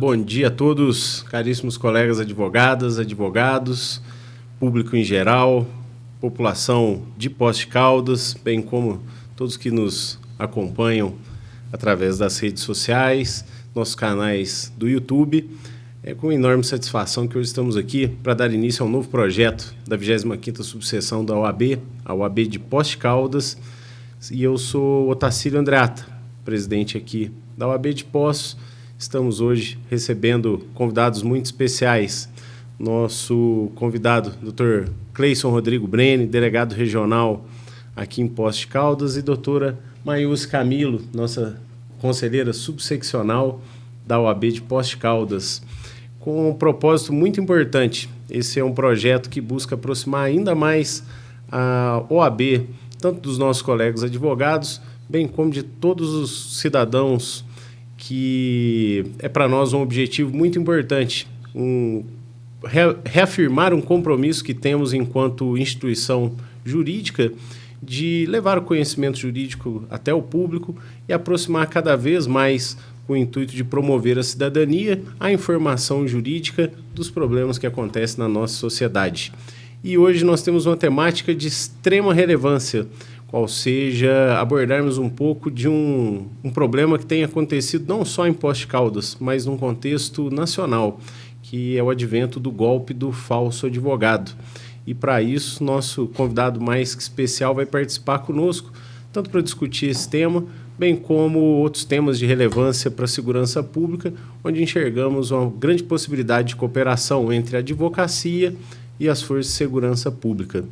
bom dia a todos, caríssimos colegas advogadas, advogados, público em geral, população de Poços de Caldas, bem como todos que nos acompanham através das redes sociais, nossos canais do YouTube. É com enorme satisfação que hoje estamos aqui para dar início a um novo projeto da 25ª subseção da OAB, a OAB de Poços de Caldas, e eu sou Otacílio Andreata, presidente aqui da OAB de Poços. Estamos hoje recebendo convidados muito especiais. Nosso convidado, Dr. Cleison Rodrigo Brene, delegado regional aqui em Poços de Caldas, e doutora Maiúce Camilo, nossa conselheira subseccional da OAB de Poços de Caldas, com um propósito muito importante. Esse é um projeto que busca aproximar ainda mais a OAB, tanto dos nossos colegas advogados, bem como de todos os cidadãos, que é para nós um objetivo muito importante, reafirmar um compromisso que temos enquanto instituição jurídica de levar o conhecimento jurídico até o público e aproximar cada vez mais com o intuito de promover a cidadania, a informação jurídica dos problemas que acontecem na nossa sociedade. E hoje nós temos uma temática de extrema relevância, qual seja abordarmos um pouco de um problema que tem acontecido não só em Poços de Caldas, mas num contexto nacional, que é o advento do golpe do falso advogado. E para isso, nosso convidado mais que especial vai participar conosco, tanto para discutir esse tema, bem como outros temas de relevância para a segurança pública, onde enxergamos uma grande possibilidade de cooperação entre a advocacia e as forças de segurança pública.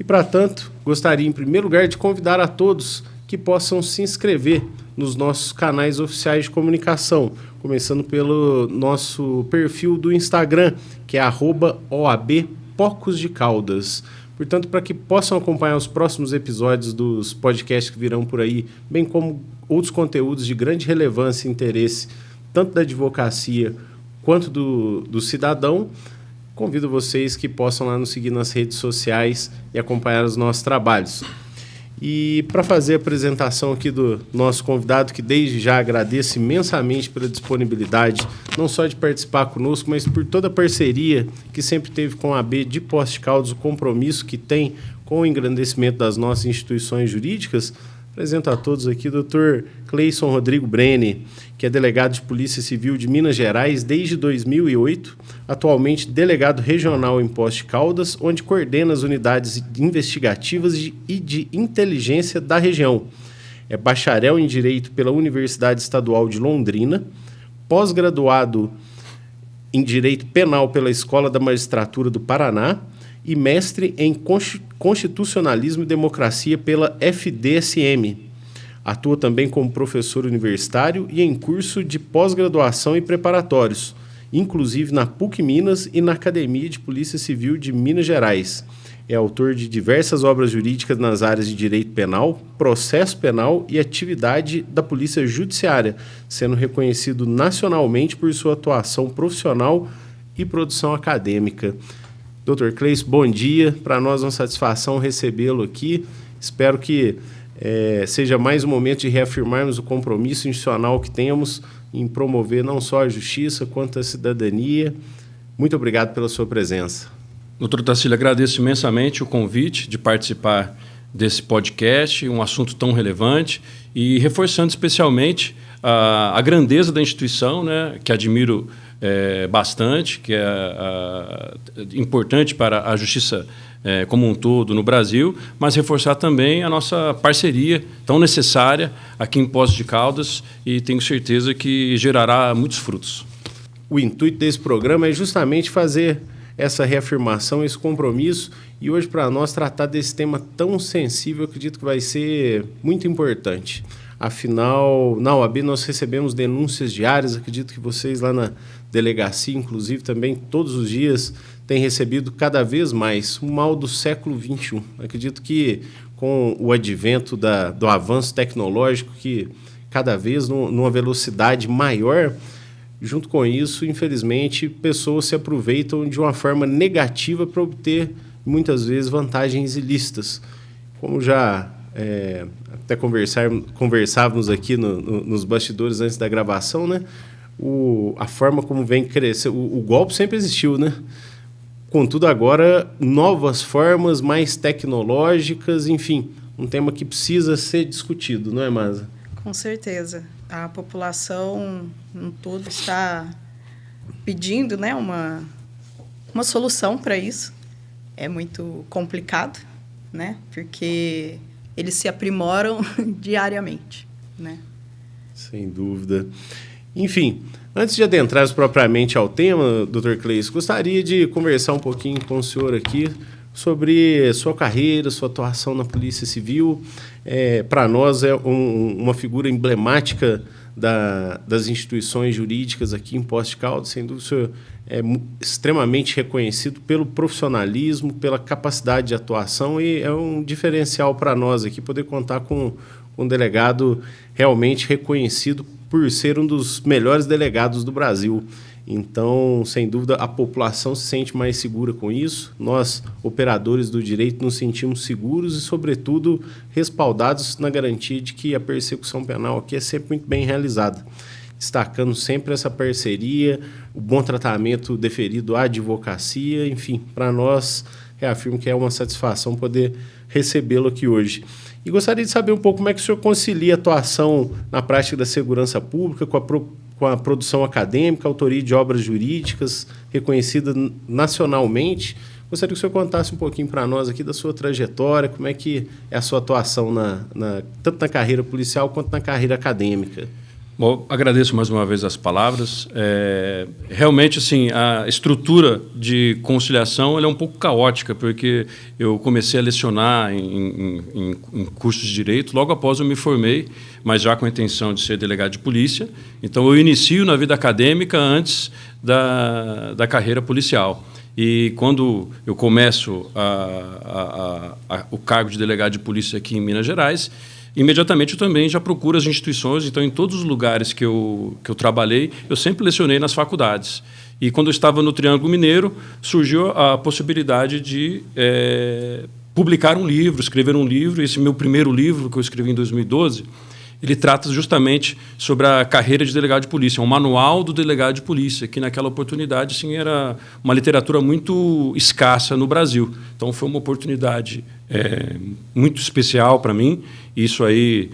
E, para tanto, gostaria, em primeiro lugar, de convidar a todos que possam se inscrever nos nossos canais oficiais de comunicação, começando pelo nosso perfil do Instagram, que é @OABPocosDeCaldas. Portanto, para que possam acompanhar os próximos episódios dos podcasts que virão por aí, bem como outros conteúdos de grande relevância e interesse, tanto da advocacia quanto do cidadão, convido vocês que possam lá nos seguir nas redes sociais e acompanhar os nossos trabalhos. E para fazer a apresentação aqui do nosso convidado, que desde já agradeço imensamente pela disponibilidade, não só de participar conosco, mas por toda a parceria que sempre teve com a AB de Poços de Caldas, o compromisso que tem com o engrandecimento das nossas instituições jurídicas, apresento a todos aqui o Dr. Cleison Rodrigo Brene, que é delegado de Polícia Civil de Minas Gerais desde 2008, atualmente delegado regional em Poços de Caldas, onde coordena as unidades investigativas e de inteligência da região. É bacharel em Direito pela Universidade Estadual de Londrina, pós-graduado em Direito Penal pela Escola da Magistratura do Paraná e mestre em Constitucionalismo e Democracia pela FDSM. Atua também como professor universitário e em curso de pós-graduação e preparatórios, inclusive na PUC Minas e na Academia de Polícia Civil de Minas Gerais. É autor de diversas obras jurídicas nas áreas de direito penal, processo penal e atividade da Polícia Judiciária, sendo reconhecido nacionalmente por sua atuação profissional e produção acadêmica. Dr. Cleison, bom dia. Para nós é uma satisfação recebê-lo aqui. Espero que seja mais um momento de reafirmarmos o compromisso institucional que temos em promover não só a justiça, quanto a cidadania. Muito obrigado pela sua presença. Doutor Otacílio, agradeço imensamente o convite de participar desse podcast, um assunto tão relevante, e reforçando especialmente a grandeza da instituição, né, que admiro bastante, que é importante para a justiça como um todo no Brasil, mas reforçar também a nossa parceria tão necessária aqui em Poços de Caldas, e tenho certeza que gerará muitos frutos. O intuito desse programa é justamente fazer essa reafirmação, esse compromisso, e hoje para nós tratar desse tema tão sensível, eu acredito que vai ser muito importante. Afinal, na OAB nós recebemos denúncias diárias, acredito que vocês lá na delegacia, inclusive, também todos os dias têm recebido cada vez mais o mal do século XXI. Acredito que com o advento do avanço tecnológico, que cada vez numa velocidade maior, junto com isso, infelizmente, pessoas se aproveitam de uma forma negativa para obter, muitas vezes, vantagens ilícitas. Como já até conversávamos aqui nos bastidores antes da gravação, né? a forma como vem crescendo. O golpe sempre existiu, né? Contudo, agora, novas formas, mais tecnológicas, enfim, um tema que precisa ser discutido, não é, Masa? Com certeza. A população em todo está pedindo, né, uma solução para isso. É muito complicado, né? Porque eles se aprimoram diariamente, né? Sem dúvida. Enfim, antes de adentrarmos propriamente ao tema, Dr. Cleison, gostaria de conversar um pouquinho com o senhor aqui sobre sua carreira, sua atuação na Polícia Civil. Para nós é uma figura emblemática das instituições jurídicas aqui em Poços de Caldas. Sem dúvida, o senhor é extremamente reconhecido pelo profissionalismo, pela capacidade de atuação, e é um diferencial para nós aqui poder contar com um delegado realmente reconhecido por ser um dos melhores delegados do Brasil. Então, sem dúvida, a população se sente mais segura com isso. Nós, operadores do direito, nos sentimos seguros e, sobretudo, respaldados na garantia de que a persecução penal aqui é sempre muito bem realizada, destacando sempre essa parceria, o bom tratamento deferido à advocacia. Enfim, para nós, reafirmo que é uma satisfação poder recebê-lo aqui hoje. E gostaria de saber um pouco como é que o senhor concilia a atuação na prática da segurança pública com a produção acadêmica, autoria de obras jurídicas reconhecida nacionalmente. Gostaria que o senhor contasse um pouquinho para nós aqui da sua trajetória, como é que é a sua atuação tanto na carreira policial quanto na carreira acadêmica. Bom, agradeço mais uma vez as palavras. Realmente, assim, a estrutura de conciliação ela é um pouco caótica, porque eu comecei a lecionar em cursos de direito logo após eu me formei, mas já com a intenção de ser delegado de polícia. Então, eu inicio na vida acadêmica antes da carreira policial. E quando eu começo o cargo de delegado de polícia aqui em Minas Gerais, imediatamente eu também já procuro as instituições. Então, em todos os lugares que eu trabalhei, eu sempre lecionei nas faculdades. E quando eu estava no Triângulo Mineiro, surgiu a possibilidade de publicar um livro, escrever um livro. Esse meu primeiro livro, que eu escrevi em 2012, ele trata justamente sobre a carreira de delegado de polícia, um manual do delegado de polícia, que naquela oportunidade assim, era uma literatura muito escassa no Brasil. Então, foi uma oportunidade muito especial para mim. Isso aí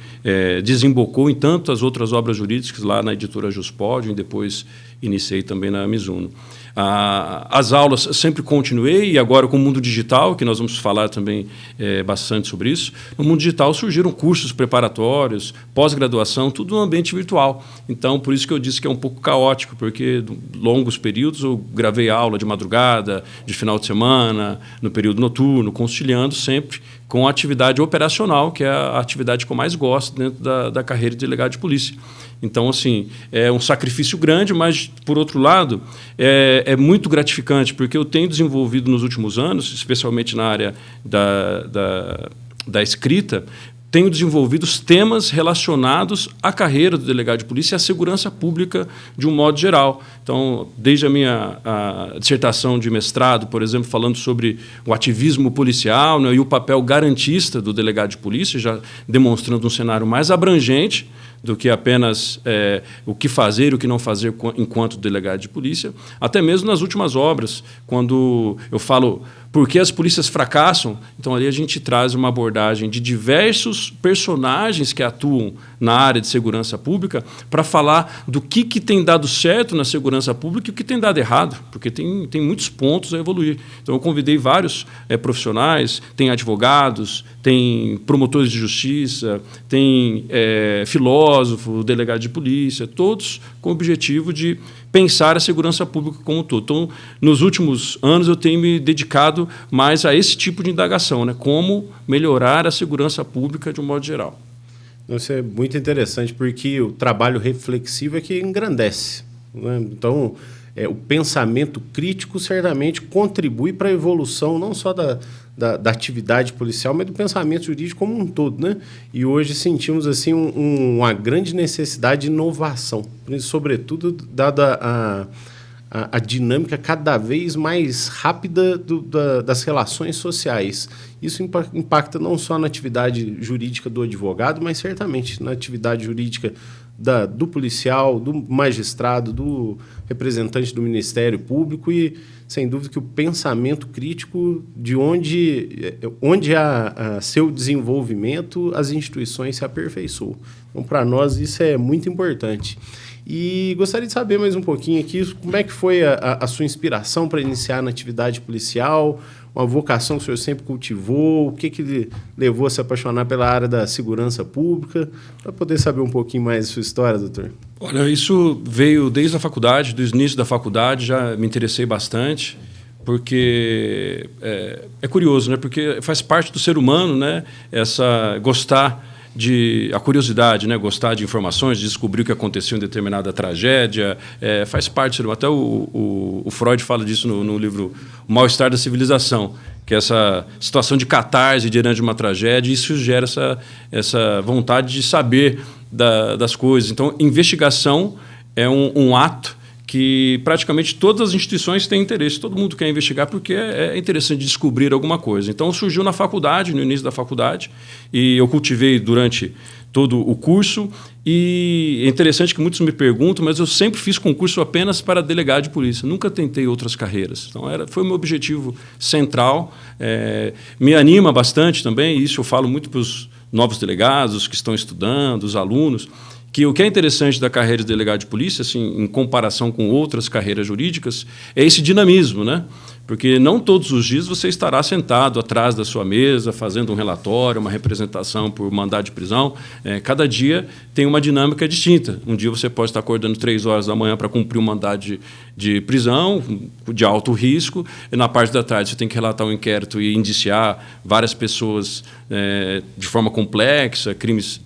desembocou em tantas outras obras jurídicas lá na editora Juspódio, e depois iniciei também na Mizuno. As aulas sempre continuei, e agora com o mundo digital, que nós vamos falar também bastante sobre isso, no mundo digital surgiram cursos preparatórios, pós-graduação, tudo no ambiente virtual. Então, por isso que eu disse que é um pouco caótico, porque longos períodos eu gravei aula de madrugada, de final de semana, no período noturno, conciliando sempre com a atividade operacional, que é a atividade que eu mais gosto dentro da carreira de delegado de polícia. Então, assim, é um sacrifício grande, mas, por outro lado, é muito gratificante, porque eu tenho desenvolvido nos últimos anos, especialmente na área da escrita, tenho desenvolvido os temas relacionados à carreira do delegado de polícia e à segurança pública de um modo geral. Então, desde a minha dissertação de mestrado, por exemplo, falando sobre o ativismo policial, né, e o papel garantista do delegado de polícia, já demonstrando um cenário mais abrangente do que apenas o que fazer e o que não fazer enquanto delegado de polícia, até mesmo nas últimas obras, quando eu falo por que as polícias fracassam, então ali a gente traz uma abordagem de diversos personagens que atuam na área de segurança pública para falar do que tem dado certo na segurança pública e o que tem dado errado, porque tem muitos pontos a evoluir. Então, eu convidei vários profissionais, tem advogados, tem promotores de justiça, tem filósofo, delegado de polícia, todos com o objetivo de pensar a segurança pública como um todo. Então, nos últimos anos, eu tenho me dedicado mais a esse tipo de indagação, né? Como melhorar a segurança pública de um modo geral. Isso é muito interessante, porque o trabalho reflexivo é que engrandece, né? Então, o pensamento crítico certamente contribui para a evolução não só da atividade policial, mas do pensamento jurídico como um todo, né? E hoje sentimos assim uma grande necessidade de inovação, sobretudo dada a dinâmica cada vez mais rápida das relações sociais. isso impacta não só na atividade jurídica do advogado, mas certamente na atividade jurídica do policial, do magistrado, do representante do Ministério Público e, sem dúvida, que o pensamento crítico de onde há seu desenvolvimento, as instituições se aperfeiçoam. Então, para nós, isso é muito importante. E gostaria de saber mais um pouquinho aqui como é que foi a sua inspiração para iniciar na atividade policial, uma vocação que o senhor sempre cultivou, o que levou a se apaixonar pela área da segurança pública, para poder saber um pouquinho mais da sua história, doutor. Olha, isso veio desde a faculdade, do início da faculdade, já me interessei bastante, porque é curioso, né? Porque faz parte do ser humano, né? A curiosidade, né? Gostar de informações, de descobrir o que aconteceu em determinada tragédia, faz parte. Até o Freud fala disso no livro O Mal-Estar da Civilização, que é essa situação de catarse diante de uma tragédia, e isso gera essa vontade de saber das coisas. Então, investigação é um ato que praticamente todas as instituições têm interesse, todo mundo quer investigar porque é interessante descobrir alguma coisa. Então, surgiu na faculdade, no início da faculdade, e eu cultivei durante todo o curso, e é interessante que muitos me perguntam, mas eu sempre fiz concurso apenas para delegado de polícia, nunca tentei outras carreiras. Então, foi o meu objetivo central, me anima bastante também, e isso eu falo muito para os novos delegados, os que estão estudando, os alunos, que o que é interessante da carreira de delegado de polícia, assim, em comparação com outras carreiras jurídicas, é esse dinamismo, né? Porque não todos os dias você estará sentado atrás da sua mesa, fazendo um relatório, uma representação por mandado de prisão. Cada dia tem uma dinâmica distinta. Um dia você pode estar acordando 3 horas da manhã para cumprir um mandado de prisão, de alto risco, e na parte da tarde você tem que relatar um inquérito e indiciar várias pessoas de forma complexa, crimes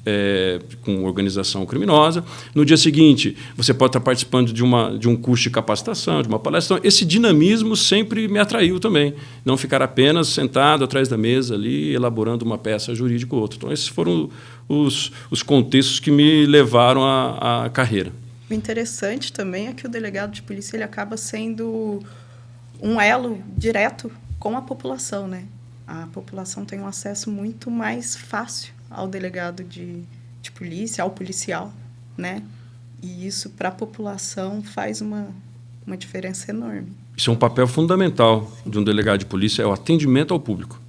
com organização criminosa. No dia seguinte, você pode estar participando de um curso de capacitação, de uma palestra. Então, esse dinamismo sempre me atraiu também. Não ficar apenas sentado atrás da mesa ali, elaborando uma peça jurídica ou outra. Então, esses foram os contextos que me levaram à carreira. O interessante também é que o delegado de polícia ele acaba sendo um elo direto com a população, né? A população tem um acesso muito mais fácil ao delegado de polícia, ao policial, né? E isso, para a população, faz uma diferença enorme. Isso é um papel fundamental de um delegado de polícia, é o atendimento ao público.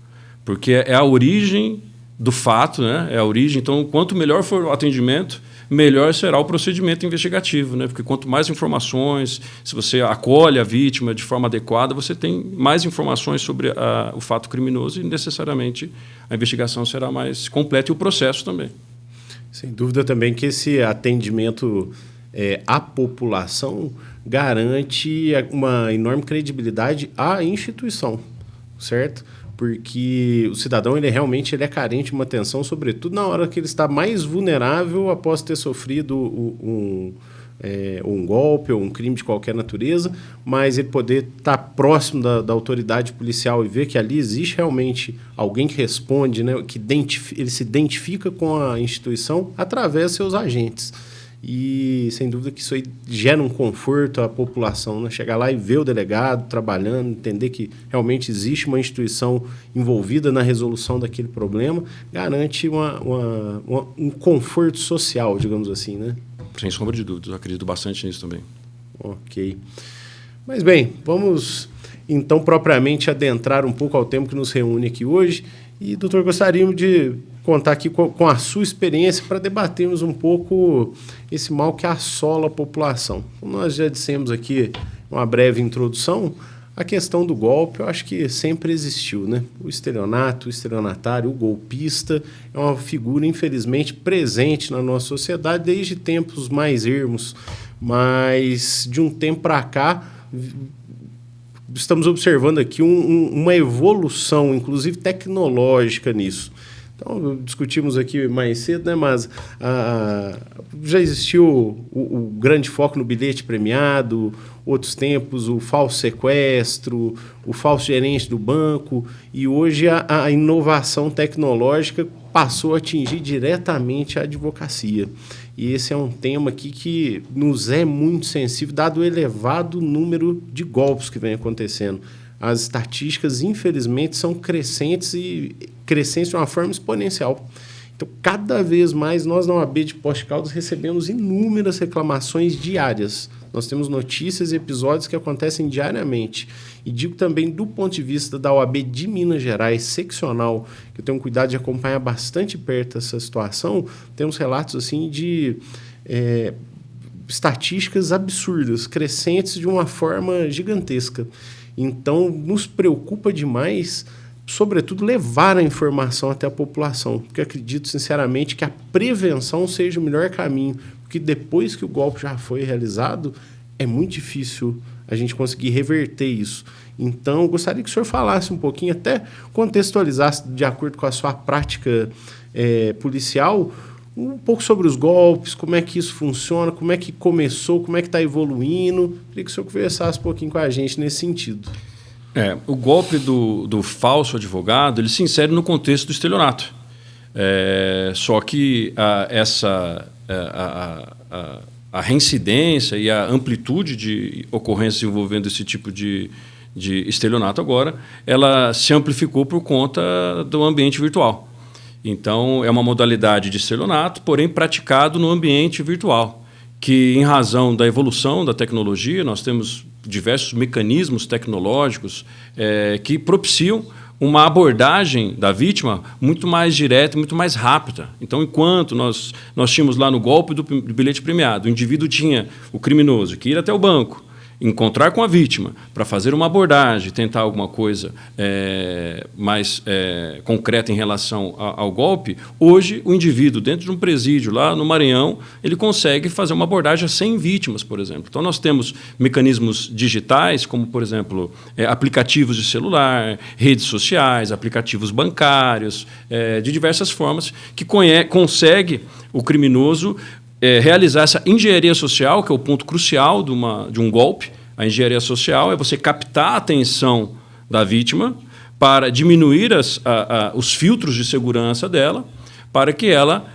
Porque é a origem do fato, né? É a origem. Então, quanto melhor for o atendimento, melhor será o procedimento investigativo, né? Porque quanto mais informações, se você acolhe a vítima de forma adequada, você tem mais informações sobre o fato criminoso e, necessariamente, a investigação será mais completa e o processo também. Sem dúvida também que esse atendimento à população garante uma enorme credibilidade à instituição, certo? Porque o cidadão ele é carente de uma atenção, sobretudo na hora que ele está mais vulnerável após ter sofrido um golpe ou um crime de qualquer natureza, mas ele poder estar próximo da autoridade policial e ver que ali existe realmente alguém que responde, né, que ele se identifica com a instituição através de seus agentes. E, sem dúvida, que isso aí gera um conforto à população, né? Chegar lá e ver o delegado trabalhando, entender que realmente existe uma instituição envolvida na resolução daquele problema, garante um conforto social, digamos assim, né? Sem sombra de dúvidas, eu acredito bastante nisso também. Ok. Mas, bem, vamos, então, propriamente adentrar um pouco ao tema que nos reúne aqui hoje. E, doutor, gostaríamos de contar aqui com a sua experiência para debatermos um pouco esse mal que assola a população. Como nós já dissemos aqui, uma breve introdução, a questão do golpe eu acho que sempre existiu, né? O estelionato, o estelionatário, o golpista é uma figura, infelizmente, presente na nossa sociedade desde tempos mais ermos, mas de um tempo para cá estamos observando aqui uma evolução, inclusive tecnológica nisso. Então, discutimos aqui mais cedo, né? Mas já existiu o grande foco no bilhete premiado, outros tempos o falso sequestro, o falso gerente do banco, e hoje a inovação tecnológica passou a atingir diretamente a advocacia. E esse é um tema aqui que nos é muito sensível, dado o elevado número de golpes que vem acontecendo. as estatísticas, infelizmente, são crescentes de uma forma exponencial. Então, cada vez mais, nós na OAB de Poços de Caldas recebemos inúmeras reclamações diárias. Nós temos notícias e episódios que acontecem diariamente. E digo também do ponto de vista da OAB de Minas Gerais, seccional, que eu tenho cuidado de acompanhar bastante perto essa situação, temos relatos assim de estatísticas absurdas, crescentes de uma forma gigantesca. Então, nos preocupa demais, sobretudo, levar a informação até a população, porque acredito sinceramente que a prevenção seja o melhor caminho, porque depois que o golpe já foi realizado, é muito difícil a gente conseguir reverter isso. Então, eu gostaria que o senhor falasse um pouquinho, até contextualizasse, de acordo com a sua prática policial, um pouco sobre os golpes, como é que isso funciona, como é que começou, como é que está evoluindo. Queria que o senhor conversasse um pouquinho com a gente nesse sentido. O golpe do falso advogado, ele se insere no contexto do estelionato. Só que a reincidência e a amplitude de ocorrências envolvendo esse tipo de estelionato agora, ela se amplificou por conta do ambiente virtual. Então, é uma modalidade de estelionato, porém praticado no ambiente virtual, que, em razão da evolução da tecnologia, nós temos diversos mecanismos tecnológicos que propiciam uma abordagem da vítima muito mais direta e muito mais rápida. Então, enquanto nós tínhamos lá no golpe do bilhete premiado, o indivíduo tinha, o criminoso, que ir até o banco, encontrar com a vítima para fazer uma abordagem, tentar alguma coisa mais concreta em relação ao golpe, hoje o indivíduo, dentro de um presídio lá no Maranhão, ele consegue fazer uma abordagem a 100 vítimas, por exemplo. Então, nós temos mecanismos digitais, como, por exemplo, aplicativos de celular, redes sociais, aplicativos bancários, de diversas formas, que consegue o criminoso realizar essa engenharia social, que é o ponto crucial de um golpe. A engenharia social é você captar a atenção da vítima para diminuir os filtros de segurança dela, para que ela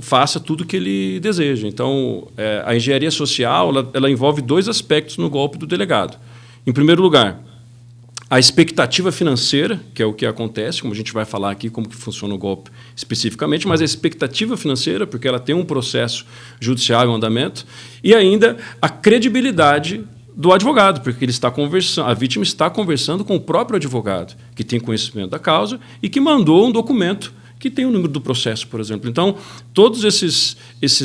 faça tudo o que ele deseja. Então, a engenharia social ela envolve 2 aspectos no golpe do delegado. Em primeiro lugar, a expectativa financeira, que é o que acontece, como a gente vai falar aqui, como que funciona o golpe especificamente, mas a expectativa financeira, porque ela tem um processo judicial em andamento, e ainda a credibilidade do advogado, porque ele está conversando, a vítima está conversando com o próprio advogado, que tem conhecimento da causa e que mandou um documento que tem o número do processo, por exemplo. Então, todos esses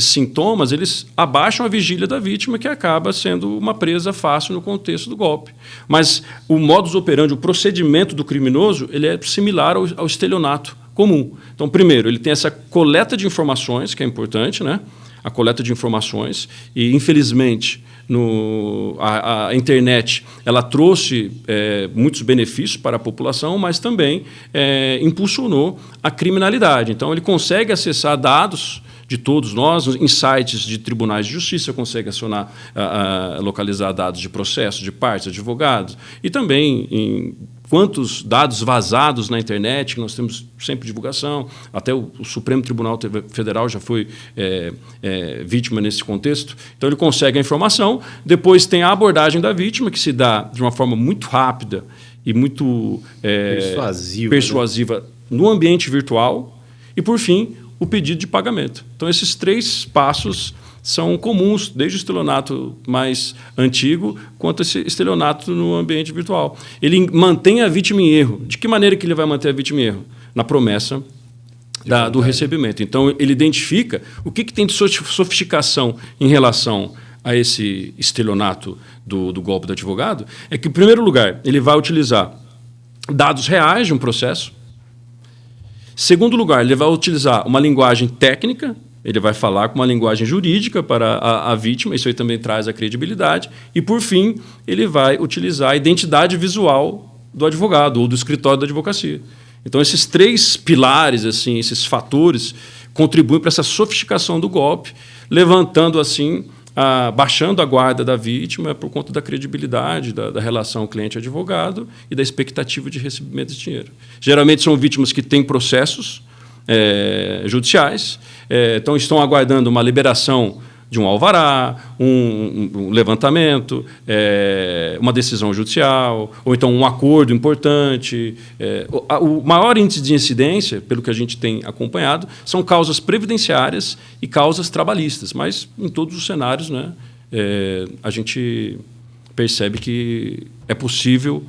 sintomas, eles abaixam a vigília da vítima, que acaba sendo uma presa fácil no contexto do golpe. Mas o modus operandi, o procedimento do criminoso, ele é similar ao estelionato comum. Então, primeiro, ele tem essa coleta de informações, que é importante, né? A coleta de informações, e, infelizmente, a internet ela trouxe muitos benefícios para a população, mas também impulsionou a criminalidade. Então, ele consegue acessar dados de todos nós, em sites de tribunais de justiça, consegue localizar dados de processo, de partes, advogados, e também em quantos dados vazados na internet, que nós temos sempre divulgação, até o Supremo Tribunal Federal já foi vítima nesse contexto. Então, ele consegue a informação, depois tem a abordagem da vítima, que se dá de uma forma muito rápida e muito persuasiva, né? No ambiente virtual, e, por fim, o pedido de pagamento. Então, esses 3 passos são comuns, desde o estelionato mais antigo, quanto esse estelionato no ambiente virtual. Ele mantém a vítima em erro. De que maneira que ele vai manter a vítima em erro? Na promessa do recebimento. Então, ele identifica o que tem de sofisticação em relação a esse estelionato do golpe do advogado, é que, em primeiro lugar, ele vai utilizar dados reais de um processo. Segundo lugar, ele vai utilizar uma linguagem técnica, ele vai falar com uma linguagem jurídica para a vítima, isso aí também traz a credibilidade. E, por fim, ele vai utilizar a identidade visual do advogado ou do escritório da advocacia. Então, esses 3 pilares, assim, esses fatores, contribuem para essa sofisticação do golpe, levantando, assim, baixando a guarda da vítima por conta da credibilidade da relação cliente-advogado e da expectativa de recebimento de dinheiro. Geralmente são vítimas que têm processos judiciais, então estão aguardando uma liberação de um alvará, um levantamento, uma decisão judicial, ou então um acordo importante. O maior índice de incidência, pelo que a gente tem acompanhado, são causas previdenciárias e causas trabalhistas, mas em todos os cenários, né, a gente percebe que é possível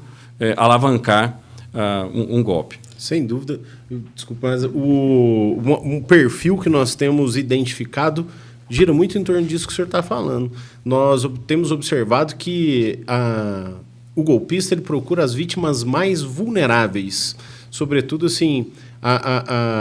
alavancar um golpe. Sem dúvida. Desculpa, mas um perfil que nós temos identificado gira muito em torno disso que o senhor está falando. Nós temos observado que o golpista ele procura as vítimas mais vulneráveis, sobretudo assim,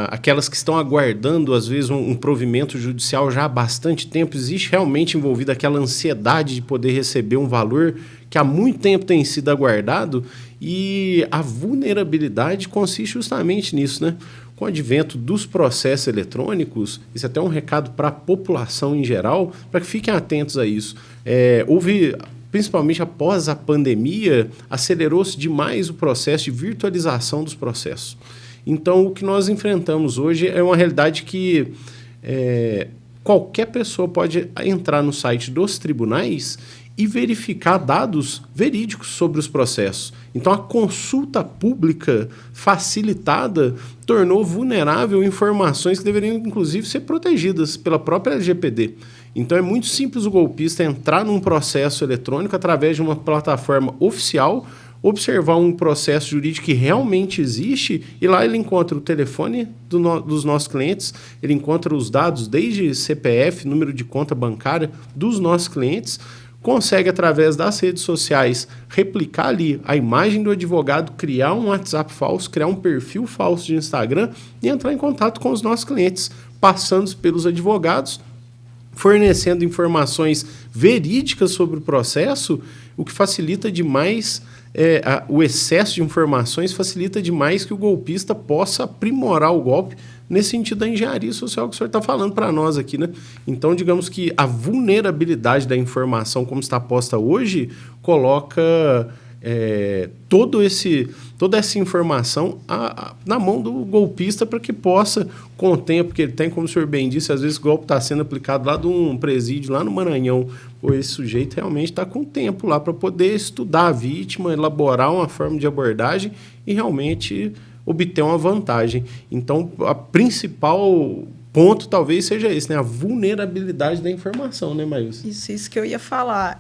aquelas que estão aguardando, às vezes, um provimento judicial já há bastante tempo. Existe realmente envolvida aquela ansiedade de poder receber um valor que há muito tempo tem sido aguardado, e a vulnerabilidade consiste justamente nisso, né? Com o advento dos processos eletrônicos, isso é até um recado para a população em geral, para que fiquem atentos a isso. Houve, principalmente após a pandemia, acelerou-se demais o processo de virtualização dos processos. Então, o que nós enfrentamos hoje é uma realidade que qualquer pessoa pode entrar no site dos tribunais e verificar dados verídicos sobre os processos. Então, a consulta pública facilitada tornou vulnerável informações que deveriam, inclusive, ser protegidas pela própria LGPD. Então, é muito simples o golpista entrar num processo eletrônico através de uma plataforma oficial, observar um processo jurídico que realmente existe, e lá ele encontra o telefone dos nossos clientes, ele encontra os dados desde CPF, número de conta bancária dos nossos clientes, consegue, através das redes sociais, replicar ali a imagem do advogado, criar um WhatsApp falso, criar um perfil falso de Instagram e entrar em contato com os nossos clientes, passando pelos advogados, fornecendo informações verídicas sobre o processo, o que facilita demais, o excesso de informações facilita demais que o golpista possa aprimorar o golpe nesse sentido da engenharia social que o senhor está falando para nós aqui, né? Então, digamos que a vulnerabilidade da informação, como está posta hoje, coloca toda essa informação na mão do golpista para que possa, com o tempo que ele tem, como o senhor bem disse, às vezes o golpe está sendo aplicado lá de um presídio, lá no Maranhão. Pô, esse sujeito realmente está com tempo lá para poder estudar a vítima, elaborar uma forma de abordagem e realmente obter uma vantagem. Então, a principal ponto talvez seja esse, né? A vulnerabilidade da informação, né, Maílson? Isso que eu ia falar.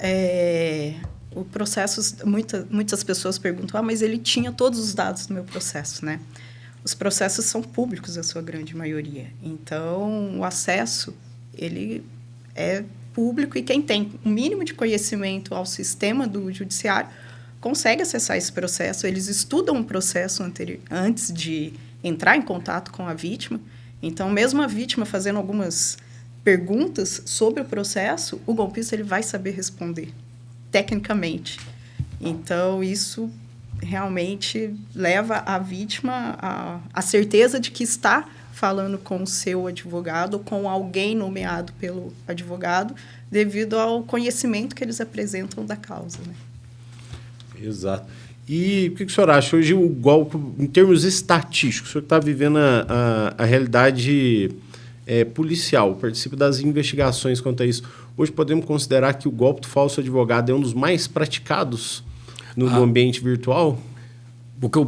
O processo, muitas pessoas perguntam, mas ele tinha todos os dados do meu processo, né? Os processos são públicos, a sua grande maioria. Então, o acesso, ele é público, e quem tem o mínimo de conhecimento ao sistema do judiciário consegue acessar esse processo. Eles estudam o processo antes de entrar em contato com a vítima. Então, mesmo a vítima fazendo algumas perguntas sobre o processo, o golpista ele vai saber responder tecnicamente. Então, isso realmente leva a vítima à certeza de que está falando com o seu advogado ou com alguém nomeado pelo advogado, devido ao conhecimento que eles apresentam da causa, né? Exato. E o que o senhor acha? Hoje, o golpe, em termos estatísticos, o senhor está vivendo a realidade policial, participa das investigações quanto a isso. Hoje, podemos considerar que o golpe do falso advogado é um dos mais praticados no ambiente virtual? Porque,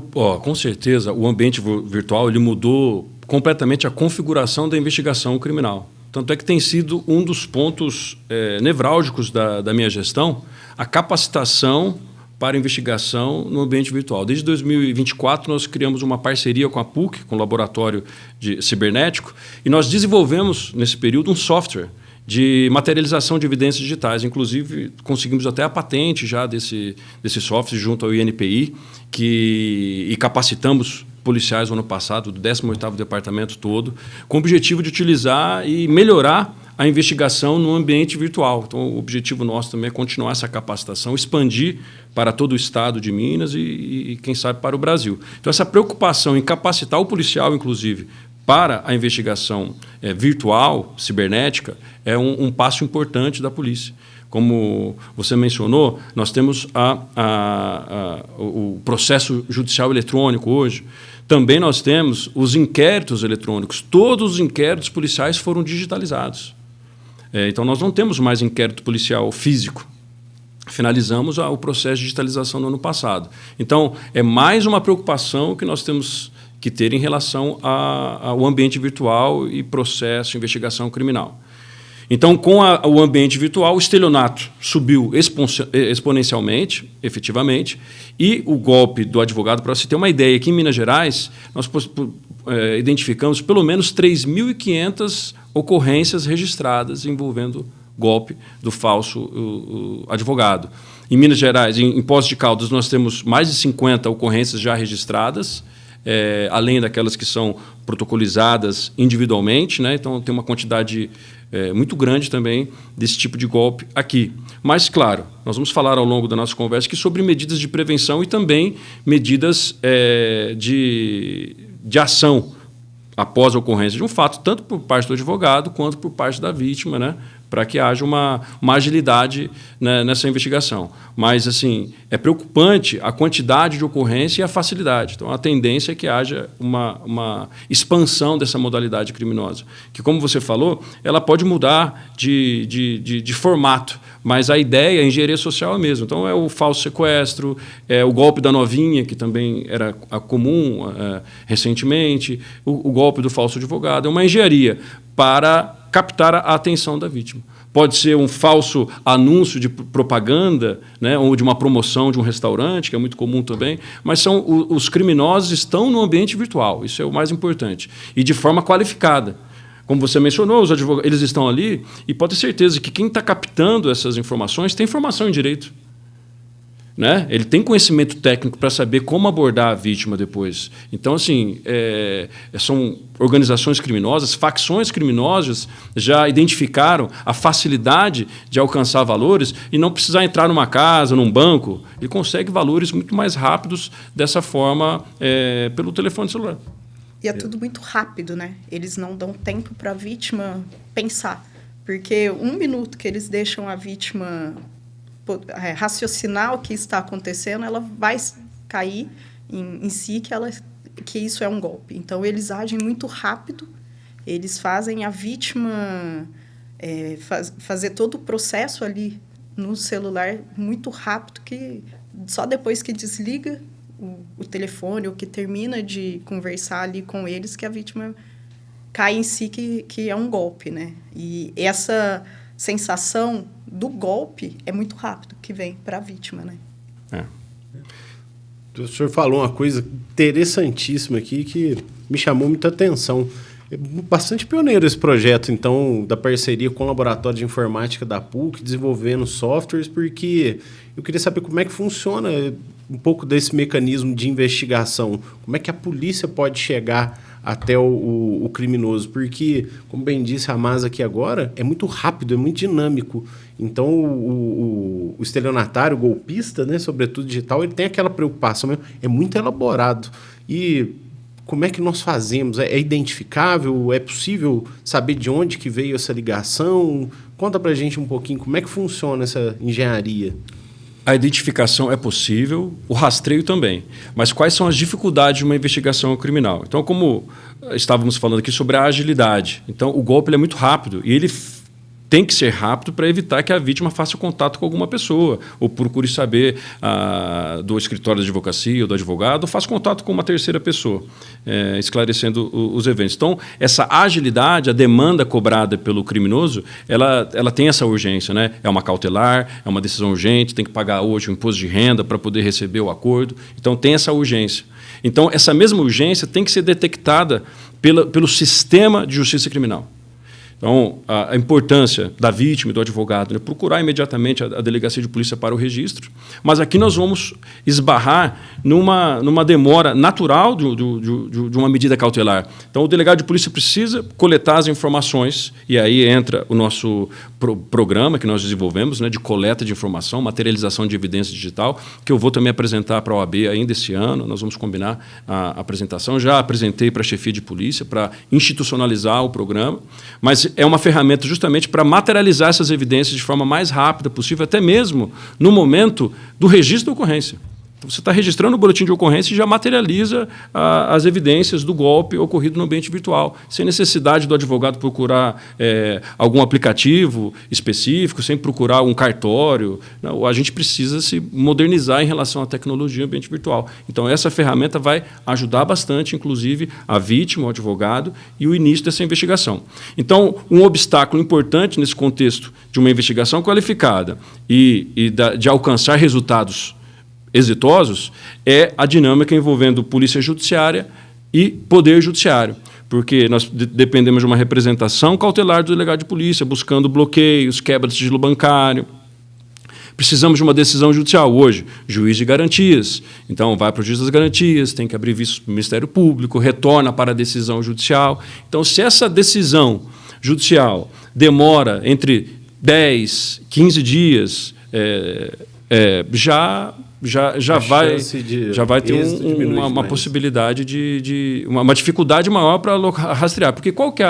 com certeza, o ambiente virtual ele mudou completamente a configuração da investigação criminal. Tanto é que tem sido um dos pontos nevrálgicos da minha gestão, a capacitação para investigação no ambiente virtual. Desde 2024, nós criamos uma parceria com a PUC, com o Laboratório Cibernético, e nós desenvolvemos, nesse período, um software de materialização de evidências digitais. Inclusive, conseguimos até a patente já desse software junto ao INPI, e capacitamos policiais no ano passado, do 18º departamento todo, com o objetivo de utilizar e melhorar a investigação no ambiente virtual. Então, o objetivo nosso também é continuar essa capacitação, expandir para todo o estado de Minas e quem sabe, para o Brasil. Então, essa preocupação em capacitar o policial, inclusive, para a investigação virtual, cibernética, é um passo importante da polícia. Como você mencionou, nós temos o processo judicial eletrônico hoje. Também nós temos os inquéritos eletrônicos. Todos os inquéritos policiais foram digitalizados. Então, nós não temos mais inquérito policial físico. Finalizamos o processo de digitalização no ano passado. Então, é mais uma preocupação que nós temos que ter em relação ao ambiente virtual e processo de investigação criminal. Então, com o ambiente virtual, o estelionato subiu exponencialmente, efetivamente, e o golpe do advogado, para você ter uma ideia, aqui em Minas Gerais, nós identificamos pelo menos 3.500 ocorrências registradas envolvendo golpe do falso advogado. Em Minas Gerais, em Poços de Caldas, nós temos mais de 50 ocorrências já registradas, além daquelas que são protocolizadas individualmente, né? Então, tem uma quantidade muito grande também desse tipo de golpe aqui. Mas, claro, nós vamos falar ao longo da nossa conversa aqui sobre medidas de prevenção e também medidas de ação após a ocorrência de um fato, tanto por parte do advogado quanto por parte da vítima, né? Para que haja uma agilidade, né, nessa investigação. Mas, assim, é preocupante a quantidade de ocorrência e a facilidade. Então, a tendência é que haja uma expansão dessa modalidade criminosa, que, como você falou, ela pode mudar de formato, mas a ideia, a engenharia social é a mesma. Então, é o falso sequestro, é o golpe da novinha, que também era comum recentemente, o golpe do falso advogado. É uma engenharia para captar a atenção da vítima. Pode ser um falso anúncio de propaganda, né, ou de uma promoção de um restaurante, que é muito comum também, mas os criminosos estão no ambiente virtual, isso é o mais importante, e de forma qualificada. Como você mencionou, os advogados, eles estão ali, e pode ter certeza que quem está captando essas informações tem formação em direito. Né? Ele tem conhecimento técnico para saber como abordar a vítima depois. Então, assim, são organizações criminosas, facções criminosas já identificaram a facilidade de alcançar valores e não precisar entrar numa casa, num banco. Ele consegue valores muito mais rápidos dessa forma, pelo telefone celular. E é tudo muito rápido, né? Eles não dão tempo para a vítima pensar. Porque 1 minuto que eles deixam a vítima raciocinar o que está acontecendo, ela vai cair em si que isso é um golpe. Então, eles agem muito rápido, eles fazem a vítima fazer todo o processo ali no celular muito rápido, que só depois que desliga o telefone ou que termina de conversar ali com eles que a vítima cai em si que é um golpe, né? E essa sensação do golpe é muito rápido que vem para a vítima, né? O senhor falou uma coisa interessantíssima aqui que me chamou muita atenção. É bastante pioneiro esse projeto, então, da parceria com o Laboratório de Informática da PUC, desenvolvendo softwares, porque eu queria saber como é que funciona um pouco desse mecanismo de investigação. Como é que a polícia pode chegar até o criminoso? Porque, como bem disse a Mas aqui agora, é muito rápido, é muito dinâmico. Então, o estelionatário, o golpista, né, sobretudo digital, ele tem aquela preocupação mesmo, é muito elaborado. E como é que nós fazemos? É identificável? É possível saber de onde que veio essa ligação? Conta pra gente um pouquinho como é que funciona essa engenharia. A identificação é possível, o rastreio também. Mas quais são as dificuldades de uma investigação criminal? Então, como estávamos falando aqui sobre a agilidade, então o golpe ele é muito rápido e ele tem que ser rápido para evitar que a vítima faça contato com alguma pessoa, ou procure saber do escritório de advocacia ou do advogado, ou faça contato com uma terceira pessoa, esclarecendo os eventos. Então, essa agilidade, a demanda cobrada pelo criminoso, ela tem essa urgência, né? É uma cautelar, é uma decisão urgente, tem que pagar hoje o imposto de renda para poder receber o acordo. Então, tem essa urgência. Então, essa mesma urgência tem que ser detectada pelo sistema de justiça criminal. Então, a importância da vítima e do advogado, né, procurar imediatamente a delegacia de polícia para o registro, mas aqui nós vamos esbarrar numa demora natural de uma medida cautelar. Então, o delegado de polícia precisa coletar as informações, e aí entra o nosso programa que nós desenvolvemos, né, de coleta de informação, materialização de evidência digital, que eu vou também apresentar para a OAB ainda esse ano, nós vamos combinar a apresentação. Já apresentei para a chefia de polícia para institucionalizar o programa, mas é uma ferramenta justamente para materializar essas evidências de forma mais rápida possível, até mesmo no momento do registro da ocorrência. Você está registrando o boletim de ocorrência e já materializa as evidências do golpe ocorrido no ambiente virtual, sem necessidade do advogado procurar algum aplicativo específico, sem procurar um cartório. Não, a gente precisa se modernizar em relação à tecnologia no ambiente virtual. Então, essa ferramenta vai ajudar bastante, inclusive, a vítima, o advogado e o início dessa investigação. Então, um obstáculo importante nesse contexto de uma investigação qualificada e de alcançar resultados exitosos é a dinâmica envolvendo polícia judiciária e poder judiciário, porque nós dependemos de uma representação cautelar do delegado de polícia, buscando bloqueios, quebra de sigilo bancário. Precisamos de uma decisão judicial hoje, juiz de garantias. Então, vai para o juiz das garantias, tem que abrir visto para o Ministério Público, retorna para a decisão judicial. Então, se essa decisão judicial demora entre 10, 15 dias, já vai ter uma possibilidade uma dificuldade maior para rastrear. Porque qual que é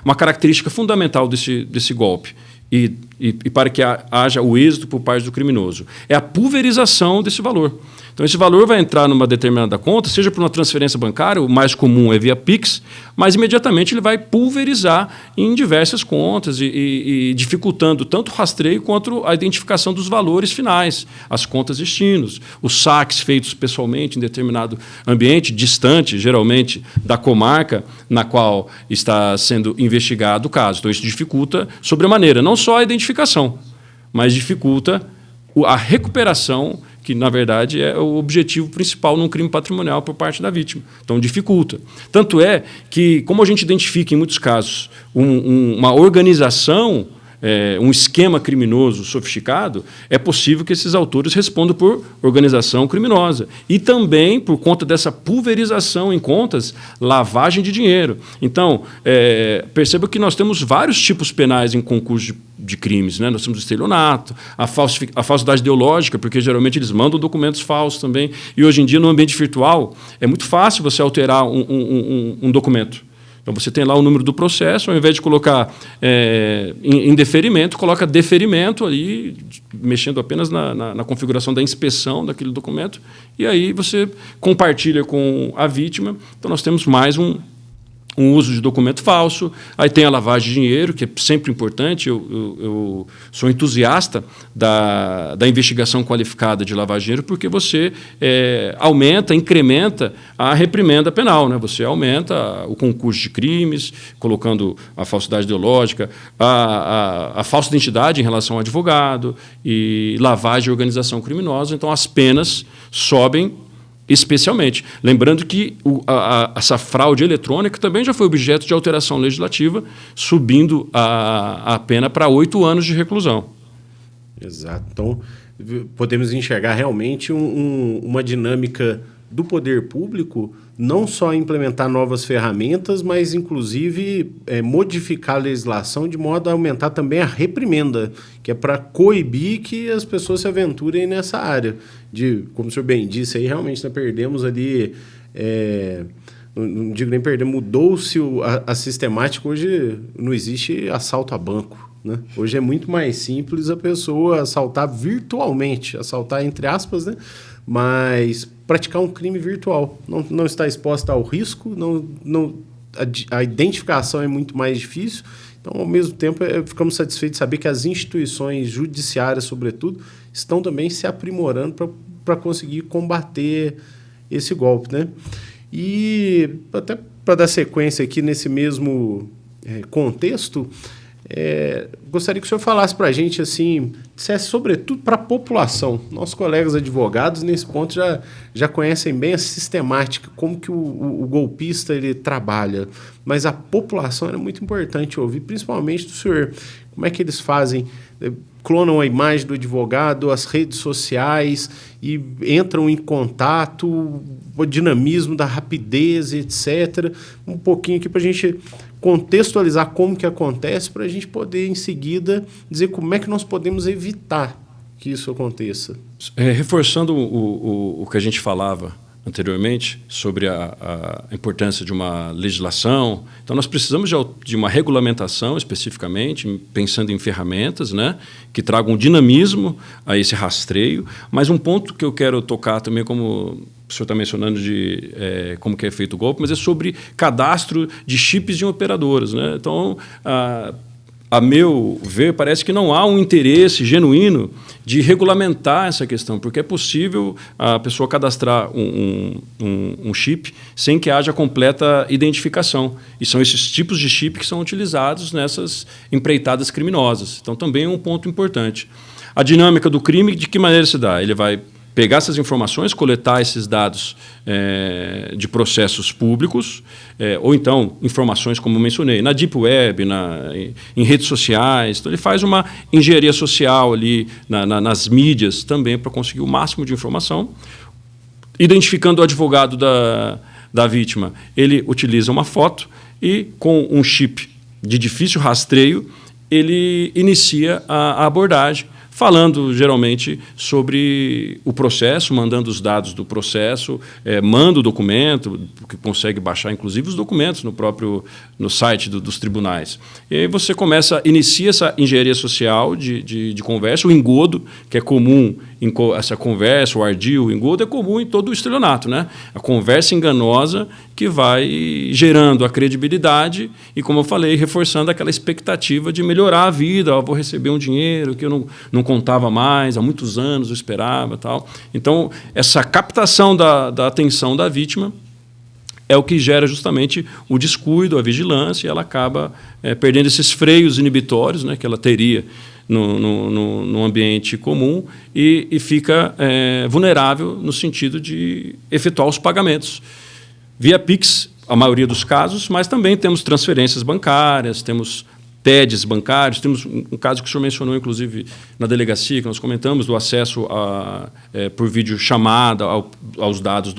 uma característica fundamental desse golpe? E para que haja o êxito por parte do criminoso? É a pulverização desse valor. Então, esse valor vai entrar numa determinada conta, seja por uma transferência bancária, o mais comum é via Pix, mas imediatamente ele vai pulverizar em diversas contas e dificultando tanto o rastreio quanto a identificação dos valores finais, as contas destinos, os saques feitos pessoalmente em determinado ambiente, distante, geralmente, da comarca na qual está sendo investigado o caso. Então, isso dificulta sobremaneira, não só a identificação, mas dificulta a recuperação, que, na verdade, é o objetivo principal num crime patrimonial por parte da vítima. Então, dificulta. Tanto é que, como a gente identifica, em muitos casos, uma organização, um esquema criminoso sofisticado, é possível que esses autores respondam por organização criminosa. E também, por conta dessa pulverização em contas, lavagem de dinheiro. Então, perceba que nós temos vários tipos penais em concurso de crimes, né? Nós temos o estelionato, a falsidade ideológica, porque geralmente eles mandam documentos falsos também. E hoje em dia, no ambiente virtual, é muito fácil você alterar um documento. Então, você tem lá o número do processo, ao invés de colocar em deferimento, coloca deferimento ali, mexendo apenas na configuração da inspeção daquele documento, e aí você compartilha com a vítima. Então, nós temos mais um uso de documento falso. Aí tem a lavagem de dinheiro, que é sempre importante. Eu sou entusiasta da investigação qualificada de lavagem de dinheiro, porque você incrementa a reprimenda penal, né? Você aumenta o concurso de crimes, colocando a falsidade ideológica, a falsa identidade em relação ao advogado e lavagem de organização criminosa. Então, as penas sobem especialmente. Lembrando que essa fraude eletrônica também já foi objeto de alteração legislativa, subindo a pena para 8 anos de reclusão. Exato. Então, podemos enxergar realmente uma dinâmica do poder público, não só implementar novas ferramentas, mas, inclusive, modificar a legislação de modo a aumentar também a reprimenda, que é para coibir que as pessoas se aventurem nessa área. Como o senhor bem disse, aí realmente nós perdemos ali... não digo nem perder, mudou-se a sistemática. Hoje não existe assalto a banco, né? Hoje é muito mais simples a pessoa assaltar virtualmente, assaltar entre aspas, né? Mas praticar um crime virtual. Não está exposta ao risco, a identificação é muito mais difícil. Então, ao mesmo tempo, ficamos satisfeitos de saber que as instituições judiciárias, sobretudo, estão também se aprimorando para conseguir combater esse golpe, né? E até para dar sequência aqui nesse mesmo contexto, gostaria que o senhor falasse para a gente, assim, dissesse sobretudo para a população. Nossos colegas advogados, nesse ponto, já conhecem bem a sistemática, como que o golpista ele trabalha, mas a população é muito importante ouvir, principalmente do senhor. Como é que eles fazem? Clonam a imagem do advogado, as redes sociais e entram em contato, o dinamismo da rapidez, etc. Um pouquinho aqui para a gente contextualizar como que acontece, para a gente poder, em seguida, dizer como é que nós podemos evitar que isso aconteça. Reforçando o que a gente falava anteriormente sobre a importância de uma legislação. Então, nós precisamos de uma regulamentação, especificamente, pensando em ferramentas, né, que tragam dinamismo a esse rastreio. Mas um ponto que eu quero tocar também, como o senhor está mencionando de como que é feito o golpe, mas é sobre cadastro de chips de operadoras, né? Então, a meu ver, parece que não há um interesse genuíno de regulamentar essa questão, porque é possível a pessoa cadastrar um chip sem que haja completa identificação. E são esses tipos de chip que são utilizados nessas empreitadas criminosas. Então, também é um ponto importante. A dinâmica do crime, de que maneira se dá? Ele vai pegar essas informações, coletar esses dados de processos públicos, ou então informações, como eu mencionei, na Deep Web, em redes sociais. Então, ele faz uma engenharia social ali nas mídias também para conseguir o máximo de informação. Identificando o advogado da vítima, ele utiliza uma foto e, com um chip de difícil rastreio, ele inicia a abordagem, falando geralmente sobre o processo, mandando os dados do processo, manda o documento, que consegue baixar inclusive os documentos no site dos tribunais. E aí você inicia essa engenharia social de conversa, o engodo, que é comum essa conversa, o ardil, o engodo é comum em todo o estelionato, né? A conversa enganosa que vai gerando a credibilidade e, como eu falei, reforçando aquela expectativa de melhorar a vida. Eu vou receber um dinheiro que eu não contava mais, há muitos anos eu esperava, tal. Então, essa captação da atenção da vítima é o que gera justamente o descuido, a vigilância, e ela acaba perdendo esses freios inibitórios, né, que ela teria no ambiente comum e fica vulnerável no sentido de efetuar os pagamentos via Pix, a maioria dos casos, mas também temos transferências bancárias, temos TEDs bancários, temos um caso que o senhor mencionou, inclusive, na delegacia, que nós comentamos, do acesso por videochamada aos dados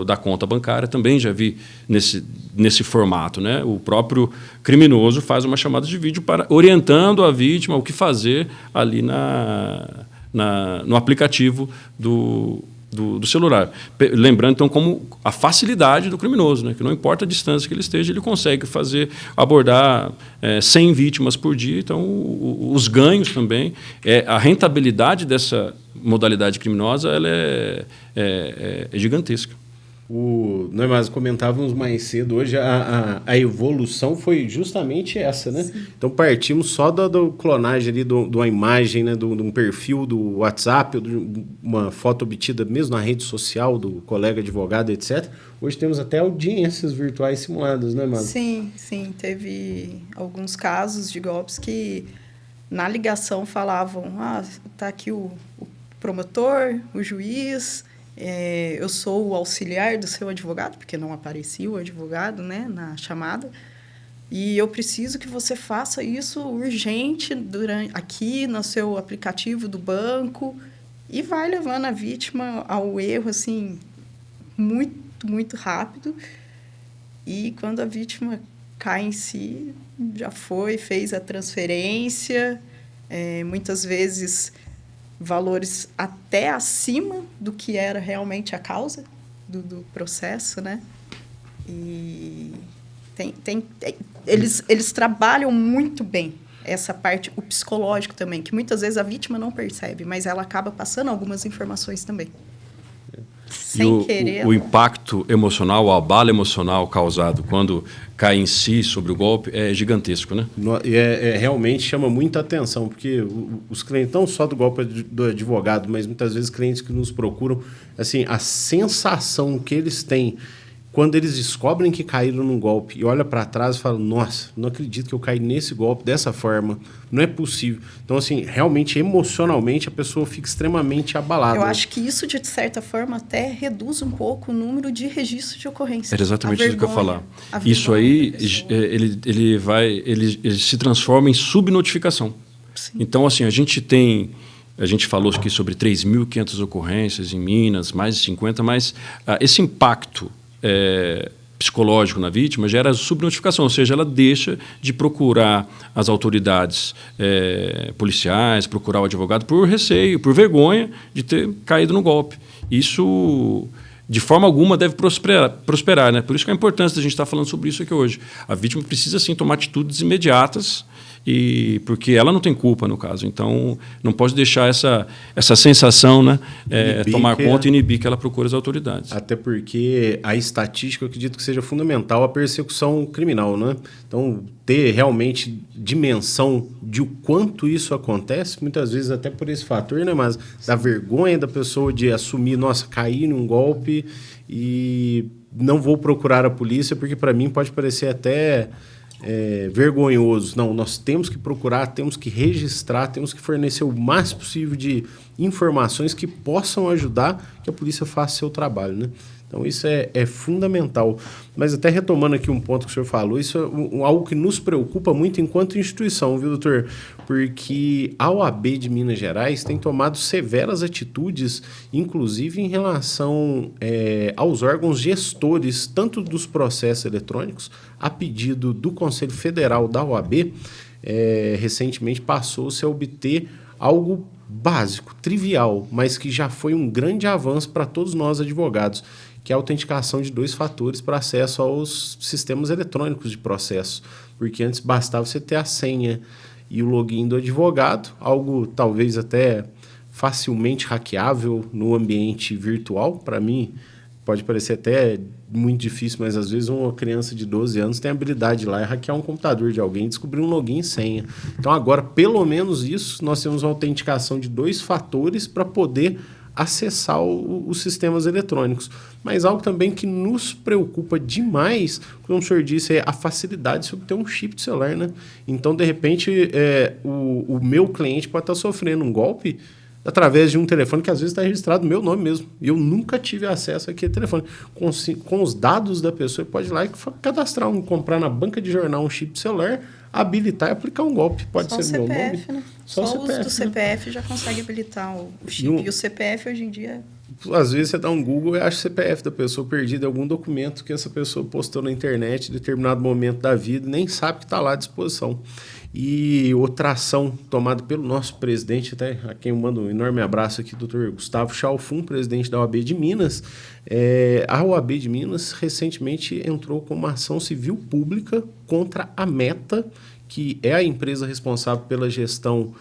da conta bancária. Também já vi nesse formato, né? O próprio criminoso faz uma chamada de vídeo orientando a vítima o que fazer ali no aplicativo do celular. Lembrando, então, como a facilidade do criminoso, né? Que não importa a distância que ele esteja, ele consegue abordar 100 vítimas por dia. Então, os ganhos também, a rentabilidade dessa modalidade criminosa, ela é gigantesca. Nós comentávamos mais cedo hoje, a evolução foi justamente essa, né? Sim. Então partimos só da clonagem ali de uma imagem, né? De um perfil do WhatsApp, de uma foto obtida mesmo na rede social do colega advogado, etc. Hoje temos até audiências virtuais simuladas, né, Márcia? Sim. Teve alguns casos de golpes que na ligação falavam, tá aqui o promotor, o juiz, eu sou o auxiliar do seu advogado, porque não aparecia o advogado, né, na chamada, e eu preciso que você faça isso urgente aqui no seu aplicativo do banco, e vai levando a vítima ao erro, assim, muito, muito rápido. E quando a vítima cai em si, já fez a transferência, muitas vezes valores até acima do que era realmente a causa do processo, né? E eles trabalham muito bem essa parte, o psicológico também, que muitas vezes a vítima não percebe, mas ela acaba passando algumas informações também. Sem querer. O impacto emocional, o abalo emocional causado quando cai em si sobre o golpe é gigantesco, né? Realmente chama muita atenção, porque os clientes, não só do golpe do advogado, mas muitas vezes clientes que nos procuram, assim, a sensação que eles têm quando eles descobrem que caíram num golpe e olham para trás e falam, nossa, não acredito que eu caí nesse golpe dessa forma, não é possível. Então, assim, realmente, emocionalmente, a pessoa fica extremamente abalada. Eu acho que isso, de certa forma, até reduz um pouco o número de registros de ocorrência. Era exatamente isso que eu ia falar. Isso aí, ele se transforma em subnotificação. Sim. Então, assim, a gente falou aqui sobre 3.500 ocorrências em Minas, mais de 50, mas esse impacto psicológico na vítima gera subnotificação, ou seja, ela deixa de procurar as autoridades policiais, procurar o advogado por receio, por vergonha de ter caído no golpe. Isso de forma alguma deve prosperar, né? Por isso que é a importância da gente estar falando sobre isso aqui hoje. A vítima precisa, sim, tomar atitudes imediatas, porque ela não tem culpa, no caso. Então, não pode deixar essa sensação, né, tomar conta e inibir que ela procure as autoridades. Até porque a estatística, eu acredito que seja fundamental a persecução criminal, né? Então, ter realmente dimensão de o quanto isso acontece, muitas vezes até por esse fator, né? Mas da vergonha da pessoa de assumir, nossa, caí num golpe e não vou procurar a polícia, porque para mim pode parecer até vergonhoso. Não, nós temos que procurar, temos que registrar, temos que fornecer o máximo possível de informações que possam ajudar que a polícia faça seu trabalho, né? Então, isso é fundamental. Mas até retomando aqui um ponto que o senhor falou, isso é algo que nos preocupa muito enquanto instituição, viu, doutor? Porque a OAB de Minas Gerais tem tomado severas atitudes, inclusive em relação aos órgãos gestores, tanto dos processos eletrônicos, a pedido do Conselho Federal da OAB, recentemente passou-se a obter algo básico, trivial, mas que já foi um grande avanço para todos nós advogados, que é a autenticação de 2 fatores para acesso aos sistemas eletrônicos de processo, porque antes bastava você ter a senha e o login do advogado, algo talvez até facilmente hackeável no ambiente virtual. Para mim, pode parecer até muito difícil, mas às vezes uma criança de 12 anos tem a habilidade lá de hackear um computador de alguém e descobrir um login e senha. Então agora, pelo menos isso, nós temos uma autenticação de 2 fatores para poder acessar os sistemas eletrônicos. Mas algo também que nos preocupa demais, como o senhor disse, é a facilidade de obter um chip de celular, né? Então, de repente, o meu cliente pode estar sofrendo um golpe através de um telefone que às vezes está registrado no meu nome mesmo. E eu nunca tive acesso àquele telefone. Com os dados da pessoa, ele pode ir lá e cadastrar comprar na banca de jornal um chip de celular, habilitar e aplicar um golpe. Pode ser no meu nome. Né? Só o CPF, uso do CPF já consegue habilitar o chip. E o CPF hoje em dia... Às vezes você dá um Google e acha o CPF da pessoa perdido em algum documento que essa pessoa postou na internet em determinado momento da vida e nem sabe que está lá à disposição. E outra ação tomada pelo nosso presidente, até a quem eu mando um enorme abraço aqui, doutor Gustavo Chalfun, presidente da OAB de Minas. A OAB de Minas recentemente entrou com uma ação civil pública contra a Meta, que é a empresa responsável pela gestão,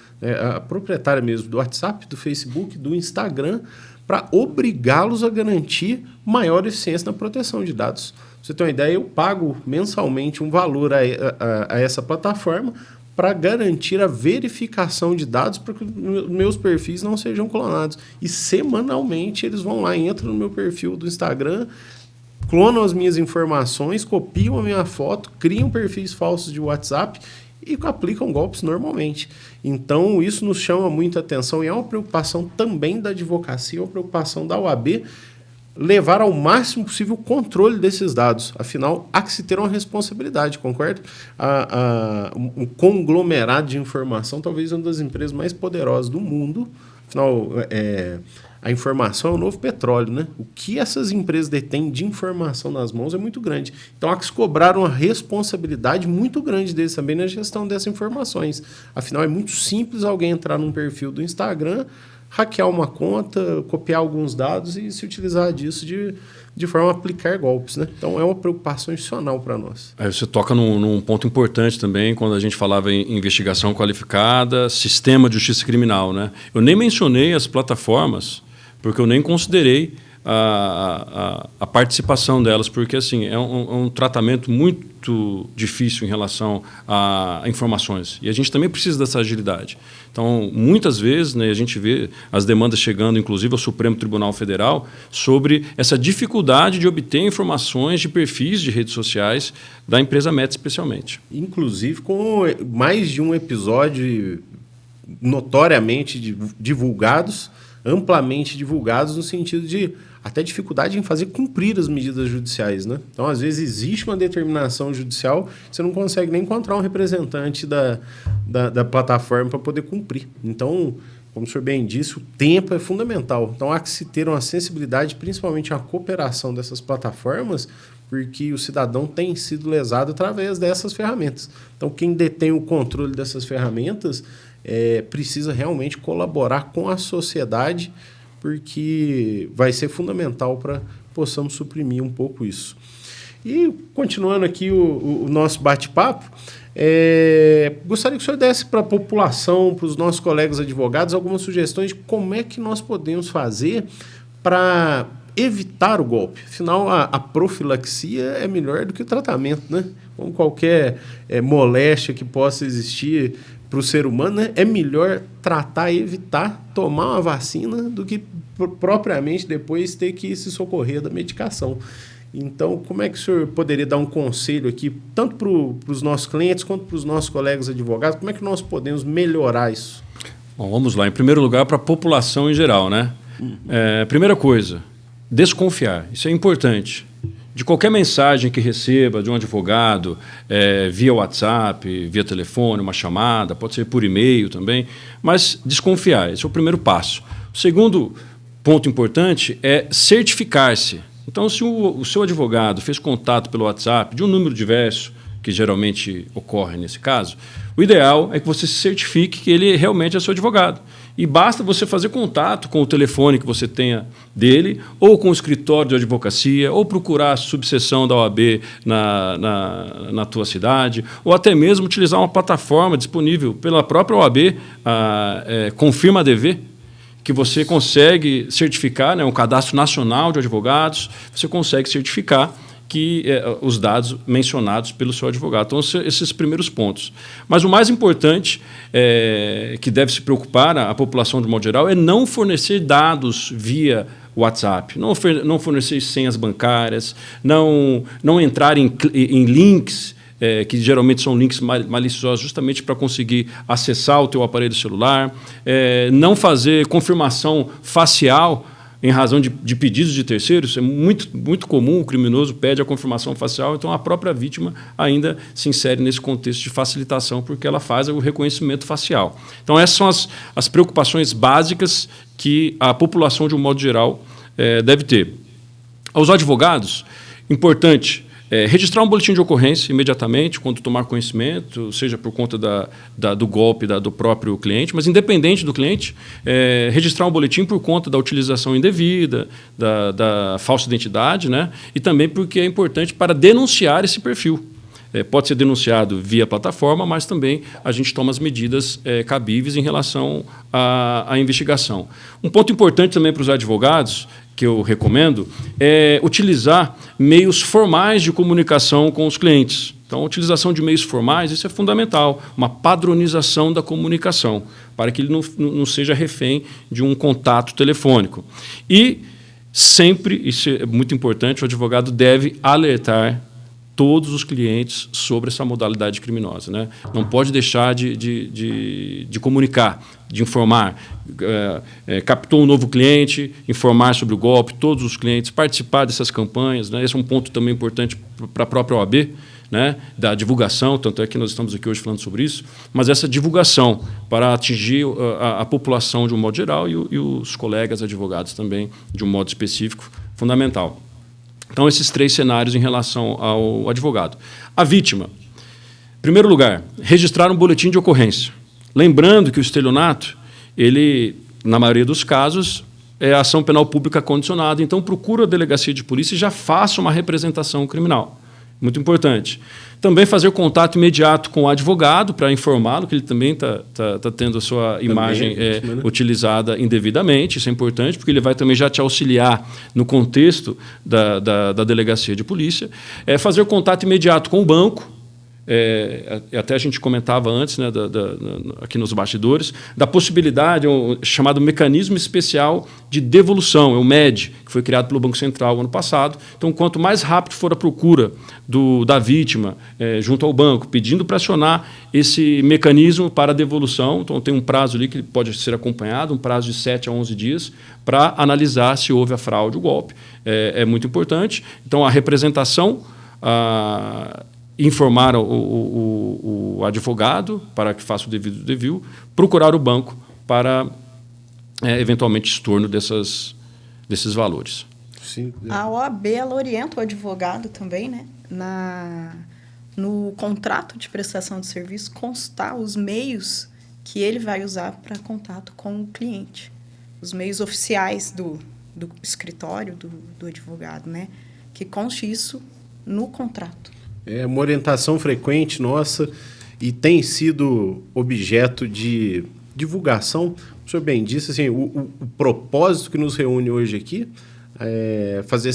a proprietária mesmo do WhatsApp, do Facebook, do Instagram, para obrigá-los a garantir maior eficiência na proteção de dados. Pra você ter uma ideia, eu pago mensalmente um valor a essa plataforma para garantir a verificação de dados para que meus perfis não sejam clonados. E semanalmente eles vão lá, entram no meu perfil do Instagram, clonam as minhas informações, copiam a minha foto, criam perfis falsos de WhatsApp e aplicam golpes normalmente. Então, isso nos chama muita atenção e é uma preocupação também da advocacia, uma preocupação da OAB, levar ao máximo possível o controle desses dados. Afinal, há que se ter uma responsabilidade, concorda? Um conglomerado de informação, talvez uma das empresas mais poderosas do mundo. Afinal, a informação é o novo petróleo, né? O que essas empresas detêm de informação nas mãos é muito grande. Então, há que se cobrar uma responsabilidade muito grande deles também na gestão dessas informações. Afinal, é muito simples alguém entrar num perfil do Instagram, hackear uma conta, copiar alguns dados e se utilizar disso de forma a aplicar golpes, né? Então, é uma preocupação institucional para nós. Aí você toca num ponto importante também, quando a gente falava em investigação qualificada, sistema de justiça criminal, né? Eu nem mencionei as plataformas, porque eu nem considerei a participação delas, porque assim, é um tratamento muito difícil em relação a informações. E a gente também precisa dessa agilidade. Então, muitas vezes, né, a gente vê as demandas chegando, inclusive, ao Supremo Tribunal Federal, sobre essa dificuldade de obter informações de perfis de redes sociais da empresa Meta, especialmente. Inclusive, com mais de um episódio notoriamente divulgados, amplamente divulgados, no sentido de até dificuldade em fazer cumprir as medidas judiciais, né? Então, às vezes, existe uma determinação judicial, você não consegue nem encontrar um representante da plataforma para poder cumprir. Então, como o senhor bem disse, o tempo é fundamental. Então, há que se ter uma sensibilidade, principalmente a cooperação dessas plataformas, porque o cidadão tem sido lesado através dessas ferramentas. Então, quem detém o controle dessas ferramentas precisa realmente colaborar com a sociedade, porque vai ser fundamental para possamos suprimir um pouco isso. E, continuando aqui o nosso bate-papo, gostaria que o senhor desse para a população, para os nossos colegas advogados, algumas sugestões de como é que nós podemos fazer para evitar o golpe. Afinal, a profilaxia é melhor do que o tratamento, né? Como qualquer moléstia que possa existir para o ser humano, né? É melhor tratar e evitar tomar uma vacina do que propriamente depois ter que se socorrer da medicação. Então, como é que o senhor poderia dar um conselho aqui, tanto para os nossos clientes quanto para os nossos colegas advogados? Como é que nós podemos melhorar isso? Bom, vamos lá. Em primeiro lugar, para a população em geral, né? Primeira coisa, desconfiar. Isso é importante. De qualquer mensagem que receba de um advogado, via WhatsApp, via telefone, uma chamada, pode ser por e-mail também, mas desconfiar. Esse é o primeiro passo. O segundo ponto importante é certificar-se. Então, se o seu advogado fez contato pelo WhatsApp de um número diverso, que geralmente ocorre nesse caso, o ideal é que você se certifique que ele realmente é seu advogado. E basta você fazer contato com o telefone que você tenha dele, ou com o escritório de advocacia, ou procurar a subseção da OAB na tua cidade, ou até mesmo utilizar uma plataforma disponível pela própria OAB, Confirma ADV, que você consegue certificar, né, um cadastro nacional de advogados, você consegue certificar que os dados mencionados pelo seu advogado. Então, esses primeiros pontos. Mas o mais importante que deve se preocupar a população de modo geral é não fornecer dados via WhatsApp, não fornecer senhas bancárias, não entrar em links que geralmente são links maliciosos justamente para conseguir acessar o teu aparelho celular, não fazer confirmação facial em razão de pedidos de terceiros. É muito, muito comum, o criminoso pede a confirmação facial, então a própria vítima ainda se insere nesse contexto de facilitação, porque ela faz o reconhecimento facial. Então, essas são as preocupações básicas que a população, de um modo geral, deve ter. Aos advogados, importante registrar um boletim de ocorrência imediatamente, quando tomar conhecimento, seja por conta do golpe do próprio cliente, mas independente do cliente, registrar um boletim por conta da utilização indevida, da falsa identidade, né? E também porque é importante para denunciar esse perfil. Pode ser denunciado via plataforma, mas também a gente toma as medidas cabíveis em relação à investigação. Um ponto importante também para os advogados, que eu recomendo, é utilizar meios formais de comunicação com os clientes. Então, a utilização de meios formais, isso é fundamental, uma padronização da comunicação, para que ele não seja refém de um contato telefônico. E sempre, isso é muito importante, o advogado deve alertar todos os clientes sobre essa modalidade criminosa, né? Não pode deixar de comunicar, de informar. Captou um novo cliente, informar sobre o golpe, todos os clientes, participar dessas campanhas, né? Esse é um ponto também importante para a própria OAB, né? Da divulgação, tanto é que nós estamos aqui hoje falando sobre isso, mas essa divulgação para atingir a população de um modo geral e os colegas advogados também de um modo específico, fundamental. Então, esses 3 cenários em relação ao advogado. A vítima. Em primeiro lugar, registrar um boletim de ocorrência. Lembrando que o estelionato, ele, na maioria dos casos, é ação penal pública condicionada. Então, procura a delegacia de polícia e já faça uma representação criminal. Muito importante. Também fazer contato imediato com o advogado para informá-lo que ele também está tendo a sua imagem utilizada indevidamente. Isso é importante, porque ele vai também já te auxiliar no contexto da delegacia de polícia. Fazer contato imediato com o banco. Até a gente comentava antes, né, aqui nos bastidores, da possibilidade, chamado Mecanismo Especial de Devolução, o MED, que foi criado pelo Banco Central ano passado. Então, quanto mais rápido for a procura da vítima junto ao banco, pedindo para acionar esse mecanismo para devolução, então tem um prazo ali que pode ser acompanhado, um prazo de 7 a 11 dias, para analisar se houve a fraude, o golpe. É muito importante. Então, a representação... informar o advogado para que faça o devido desvio, procurar o banco para, eventualmente, estorno desses valores. Sim. A OAB, ela orienta o advogado também, né? No contrato de prestação de serviço, constar os meios que ele vai usar para contato com o cliente. Os meios oficiais do escritório do advogado, né? Que conste isso no contrato. É uma orientação frequente nossa e tem sido objeto de divulgação. O senhor bem disse, assim, o propósito que nos reúne hoje aqui é fazer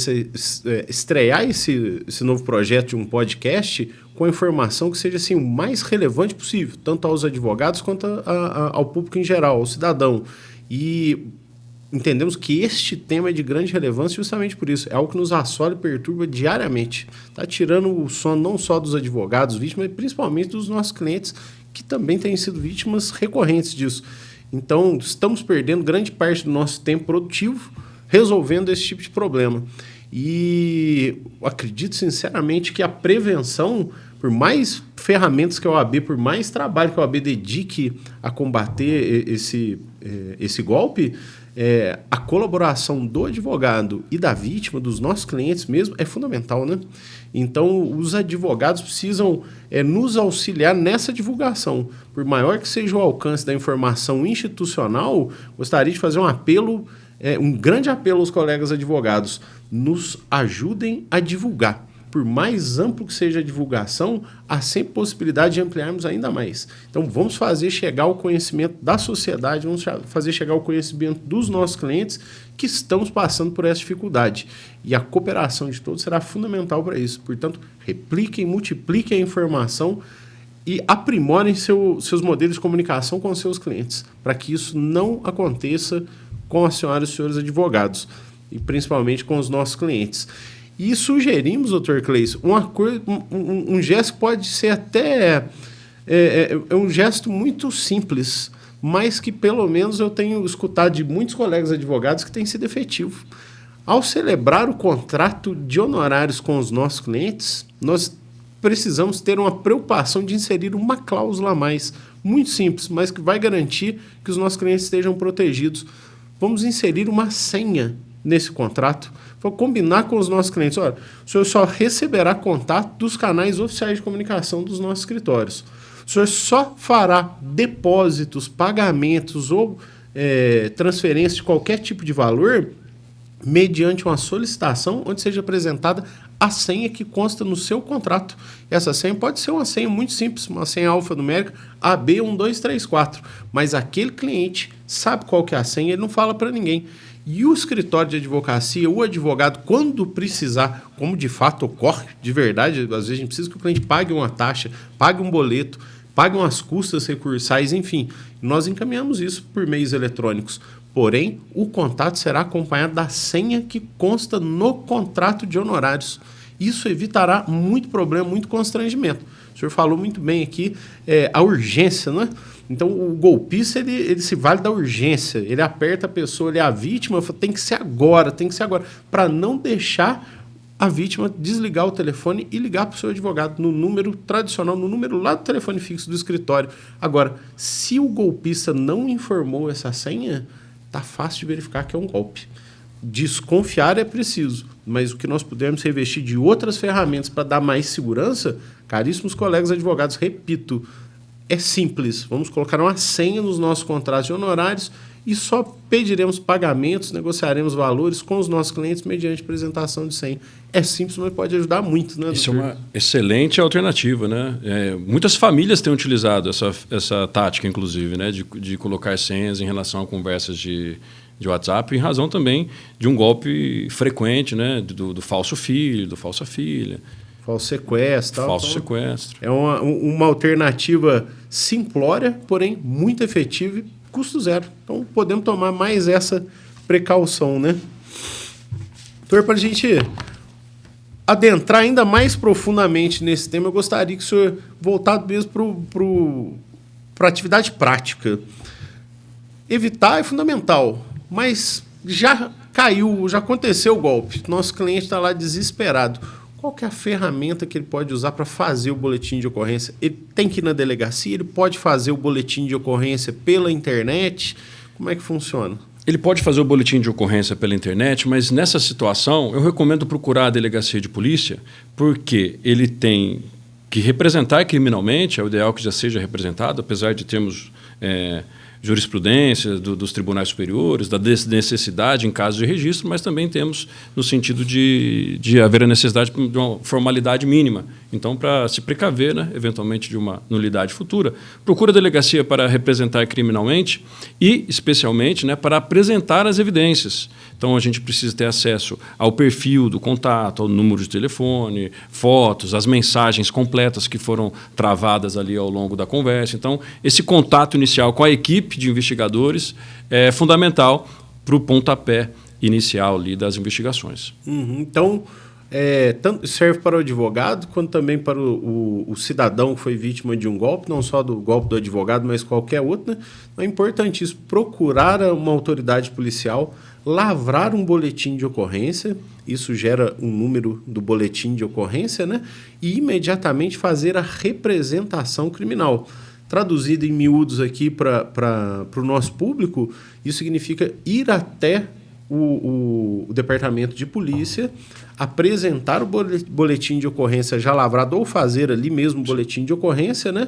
estrear esse novo projeto de um podcast com a informação que seja assim, o mais relevante possível, tanto aos advogados quanto ao público em geral, ao cidadão. E entendemos que este tema é de grande relevância justamente por isso. É algo que nos assola e perturba diariamente. Está tirando o sono não só dos advogados vítimas, mas principalmente dos nossos clientes, que também têm sido vítimas recorrentes disso. Então, estamos perdendo grande parte do nosso tempo produtivo resolvendo esse tipo de problema. E acredito sinceramente que a prevenção, por mais ferramentas que a OAB, por mais trabalho que a OAB dedique a combater esse golpe, a colaboração do advogado e da vítima, dos nossos clientes mesmo, é fundamental, né? Então, os advogados precisam nos auxiliar nessa divulgação. Por maior que seja o alcance da informação institucional, gostaria de fazer um apelo, um grande apelo aos colegas advogados. Nos ajudem a divulgar. Por mais amplo que seja a divulgação, há sempre possibilidade de ampliarmos ainda mais. Então, vamos fazer chegar o conhecimento da sociedade, vamos fazer chegar o conhecimento dos nossos clientes que estamos passando por essa dificuldade. E a cooperação de todos será fundamental para isso. Portanto, repliquem, multipliquem a informação e aprimorem seus modelos de comunicação com seus clientes, para que isso não aconteça com as senhoras e senhores advogados, e principalmente com os nossos clientes. E sugerimos, doutor Cleison, um gesto que pode ser até um gesto muito simples, mas que pelo menos eu tenho escutado de muitos colegas advogados que tem sido efetivo. Ao celebrar o contrato de honorários com os nossos clientes, nós precisamos ter uma preocupação de inserir uma cláusula a mais, muito simples, mas que vai garantir que os nossos clientes estejam protegidos. Vamos inserir uma senha nesse contrato. Vou combinar com os nossos clientes. Olha, o senhor só receberá contato dos canais oficiais de comunicação dos nossos escritórios. O senhor só fará depósitos, pagamentos ou transferências de qualquer tipo de valor mediante uma solicitação onde seja apresentada a senha que consta no seu contrato. Essa senha pode ser uma senha muito simples, uma senha alfanumérica AB1234, mas aquele cliente sabe qual que é a senha, ele não fala para ninguém. E o escritório de advocacia, o advogado, quando precisar, como de fato ocorre, de verdade, às vezes a gente precisa que o cliente pague uma taxa, pague um boleto, pague umas custas recursais, enfim, nós encaminhamos isso por meios eletrônicos. Porém, o contato será acompanhado da senha que consta no contrato de honorários. Isso evitará muito problema, muito constrangimento. O senhor falou muito bem aqui a urgência, não é? Então, o golpista, ele se vale da urgência. Ele aperta a pessoa, ele é a vítima, fala, tem que ser agora, para não deixar a vítima desligar o telefone e ligar para o seu advogado no número tradicional, no número lá do telefone fixo do escritório. Agora, se o golpista não informou essa senha, está fácil de verificar que é um golpe. Desconfiar é preciso, mas o que nós pudermos revestir de outras ferramentas para dar mais segurança, caríssimos colegas advogados, repito, é simples. Vamos colocar uma senha nos nossos contratos de honorários e só pediremos pagamentos, negociaremos valores com os nossos clientes mediante apresentação de senha. É simples, mas pode ajudar muito, né, doutor? Isso é uma excelente alternativa, né? Muitas famílias têm utilizado essa tática, inclusive, né, de colocar senhas em relação a conversas de WhatsApp, em razão também de um golpe frequente, né, do falso filho, do falsa filha. Falso sequestro. Falso sequestro. É uma alternativa simplória, porém muito efetiva e custo zero. Então, podemos tomar mais essa precaução, né? Doutor, para a gente adentrar ainda mais profundamente nesse tema, eu gostaria que o senhor voltasse mesmo para a atividade prática. Evitar é fundamental, mas já caiu, já aconteceu o golpe. Nosso cliente está lá desesperado. Qual que é a ferramenta que ele pode usar para fazer o boletim de ocorrência? Ele tem que ir na delegacia? Ele pode fazer o boletim de ocorrência pela internet? Como é que funciona? Ele pode fazer o boletim de ocorrência pela internet, mas nessa situação eu recomendo procurar a delegacia de polícia, porque ele tem que representar criminalmente, é o ideal que já seja representado, apesar de termos jurisprudência dos tribunais superiores, da necessidade em caso de registro, mas também temos no sentido de haver a necessidade de uma formalidade mínima. Então, para se precaver, né, eventualmente, de uma nulidade futura, procura a delegacia para representar criminalmente e, especialmente, né, para apresentar as evidências. Então, a gente precisa ter acesso ao perfil do contato, ao número de telefone, fotos, as mensagens completas que foram travadas ali ao longo da conversa. Então, esse contato inicial com a equipe de investigadores é fundamental para o pontapé inicial ali das investigações. Então, tanto serve para o advogado quanto também para o cidadão que foi vítima de um golpe, não só do golpe do advogado, mas qualquer outro. Né? É importantíssimo procurar uma autoridade policial, lavrar um boletim de ocorrência, isso gera um número do boletim de ocorrência, né? E imediatamente fazer a representação criminal. Traduzido em miúdos aqui para o nosso público, isso significa ir até o departamento de polícia, apresentar o boletim de ocorrência já lavrado ou fazer ali mesmo o boletim de ocorrência, né?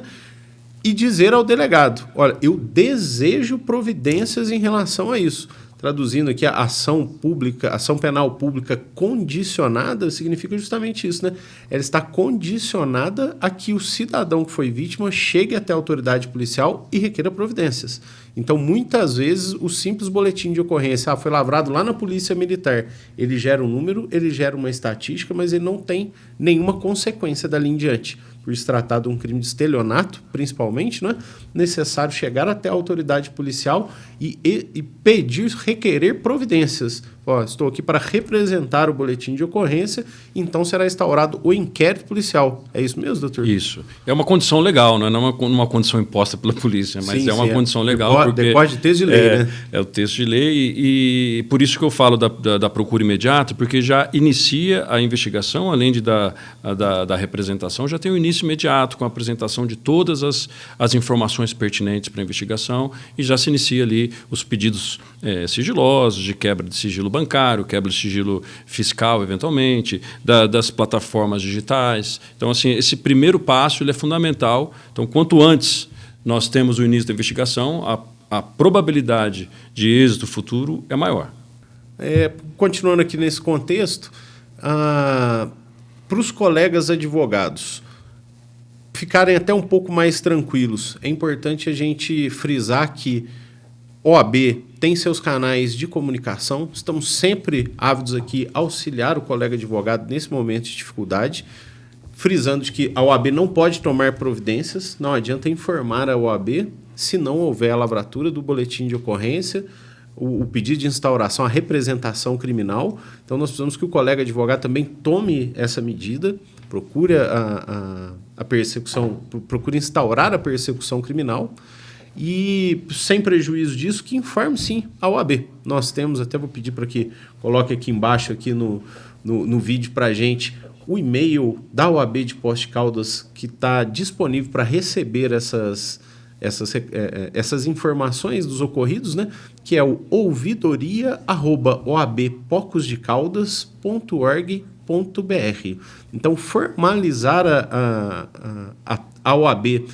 E dizer ao delegado, olha, eu desejo providências em relação a isso. Traduzindo aqui, a ação penal pública condicionada significa justamente isso, né? Ela está condicionada a que o cidadão que foi vítima chegue até a autoridade policial e requeira providências. Então, muitas vezes, o simples boletim de ocorrência foi lavrado lá na Polícia Militar. Ele gera um número, ele gera uma estatística, mas ele não tem nenhuma consequência dali em diante. Por se tratar de um crime de estelionato, principalmente, né? Necessário chegar até a autoridade policial e pedir, requerer providências. Ó, estou aqui para representar o boletim de ocorrência, então será instaurado o inquérito policial. É isso mesmo, doutor? Isso. É uma condição legal, não é uma condição imposta pela polícia, mas sim, é uma condição legal. Depois de texto de lei, né? É o texto de lei e por isso que eu falo da procura imediata, porque já inicia a investigação, além da representação, já tem o início imediato com a apresentação de todas as informações pertinentes para a investigação e já se inicia ali os pedidos sigilosos, de quebra de sigilo bancário, quebra de sigilo fiscal, eventualmente, das plataformas digitais. Então, assim, esse primeiro passo ele é fundamental. Então, quanto antes nós temos o início da investigação, a probabilidade de êxito futuro é maior. Continuando aqui nesse contexto, para os colegas advogados ficarem até um pouco mais tranquilos, é importante a gente frisar que OAB tem seus canais de comunicação, estamos sempre ávidos aqui a auxiliar o colega advogado nesse momento de dificuldade, frisando de que a OAB não pode tomar providências, não adianta informar a OAB se não houver a lavratura do boletim de ocorrência, o pedido de instauração, a representação criminal. Então, nós precisamos que o colega advogado também tome essa medida, procure a persecução, procure instaurar a persecução criminal e, sem prejuízo disso, que informe, sim, a OAB. Nós temos, até vou pedir para que coloque aqui embaixo, aqui no vídeo para a gente, o e-mail da OAB de Poços de Caldas, que está disponível para receber essas informações dos ocorridos, né? Que é o ouvidoria@oabpocosdecaldas.org.br. Então, formalizar a OAB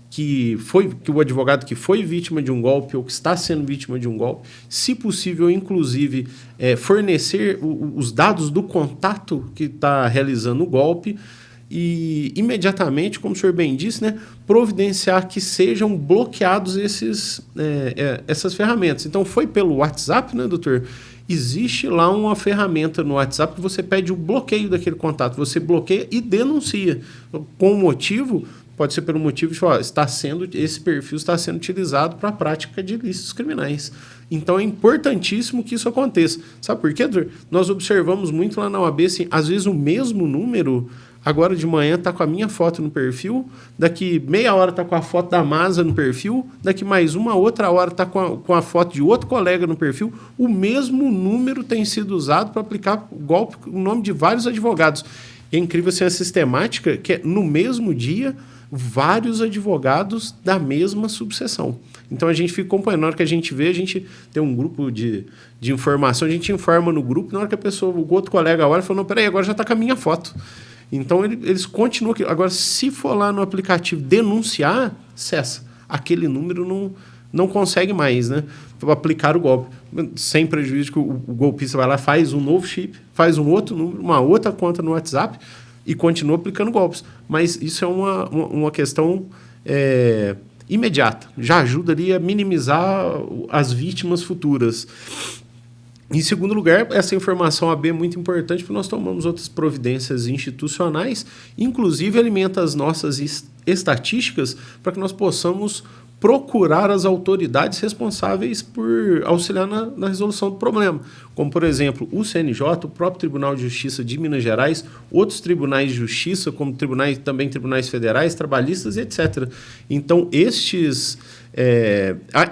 que o advogado que foi vítima de um golpe ou que está sendo vítima de um golpe, se possível, inclusive, fornecer os dados do contato que está realizando o golpe e, imediatamente, como o senhor bem disse, né, providenciar que sejam bloqueados essas ferramentas. Então, foi pelo WhatsApp, né, doutor? Existe lá uma ferramenta no WhatsApp que você pede o bloqueio daquele contato. Você bloqueia e denuncia. Com o motivo... Pode ser pelo motivo de esse perfil está sendo utilizado para a prática de ilícitos criminais. Então, é importantíssimo que isso aconteça. Sabe por quê, doutor? Nós observamos muito lá na OAB, assim, às vezes o mesmo número, agora de manhã está com a minha foto no perfil, daqui meia hora está com a foto da Masa no perfil, daqui mais uma outra hora está com a foto de outro colega no perfil. O mesmo número tem sido usado para aplicar o golpe no nome de vários advogados. É incrível assim, a sistemática que é, no mesmo dia, vários advogados da mesma subseção. Então, a gente fica acompanhando. Na hora que a gente vê, a gente tem um grupo de informação, a gente informa no grupo, na hora que o outro colega olha, fala, não, peraí, agora já está com a minha foto. Então, eles continuam aqui. Agora, se for lá no aplicativo denunciar, cessa. Aquele número não consegue mais, né, aplicar o golpe. Sem prejuízo que o golpista vai lá, faz um novo chip, faz um outro número, uma outra conta no WhatsApp e continua aplicando golpes. Mas isso é uma questão imediata. Já ajuda ali a minimizar as vítimas futuras. Em segundo lugar, essa informação AB é muito importante porque nós tomamos outras providências institucionais, inclusive alimenta as nossas estatísticas para que nós possamos procurar as autoridades responsáveis por auxiliar na resolução do problema. Como, por exemplo, o CNJ, o próprio Tribunal de Justiça de Minas Gerais, outros tribunais de justiça, como também tribunais federais, trabalhistas, etc. Então,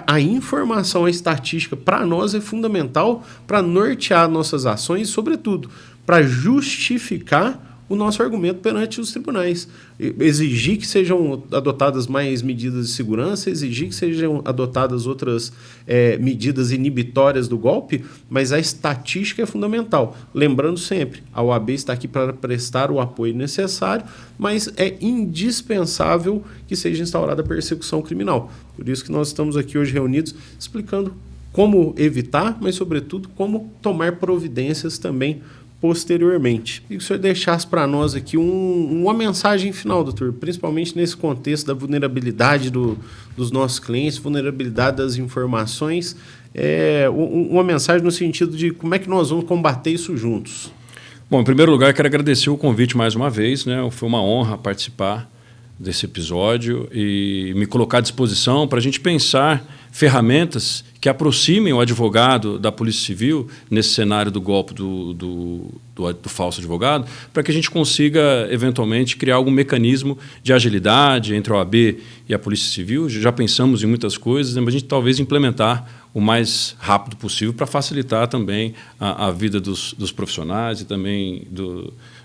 a informação, a estatística, para nós é fundamental para nortear nossas ações e, sobretudo, para justificar o nosso argumento perante os tribunais. Exigir que sejam adotadas mais medidas de segurança, exigir que sejam adotadas outras medidas inibitórias do golpe, mas a estatística é fundamental. Lembrando sempre, a OAB está aqui para prestar o apoio necessário, mas é indispensável que seja instaurada a persecução criminal. Por isso que nós estamos aqui hoje reunidos explicando como evitar, mas, sobretudo, como tomar providências também posteriormente. E que o senhor deixasse para nós aqui uma mensagem final, doutor, principalmente nesse contexto da vulnerabilidade dos nossos clientes, vulnerabilidade das informações, uma mensagem no sentido de como é que nós vamos combater isso juntos. Bom, em primeiro lugar, quero agradecer o convite mais uma vez, né? Foi uma honra participar desse episódio e me colocar à disposição para a gente pensar ferramentas que aproximem o advogado da Polícia Civil nesse cenário do golpe do falso advogado, para que a gente consiga, eventualmente, criar algum mecanismo de agilidade entre a OAB e a Polícia Civil. Já pensamos em muitas coisas, mas a gente talvez implementar o mais rápido possível para facilitar também a vida dos profissionais e também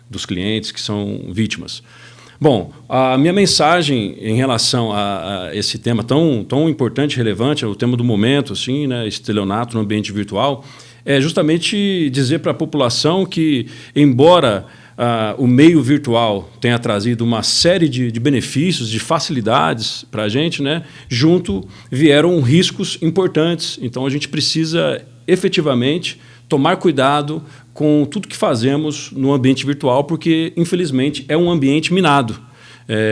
dos clientes que são vítimas. Bom, a minha mensagem em relação a esse tema tão importante e relevante, o tema do momento, assim, né, estelionato no ambiente virtual, é justamente dizer para a população que, embora o meio virtual tenha trazido uma série de benefícios, de facilidades para a gente, né, junto vieram riscos importantes. Então, a gente precisa efetivamente tomar cuidado com tudo que fazemos no ambiente virtual, porque, infelizmente, é um ambiente minado.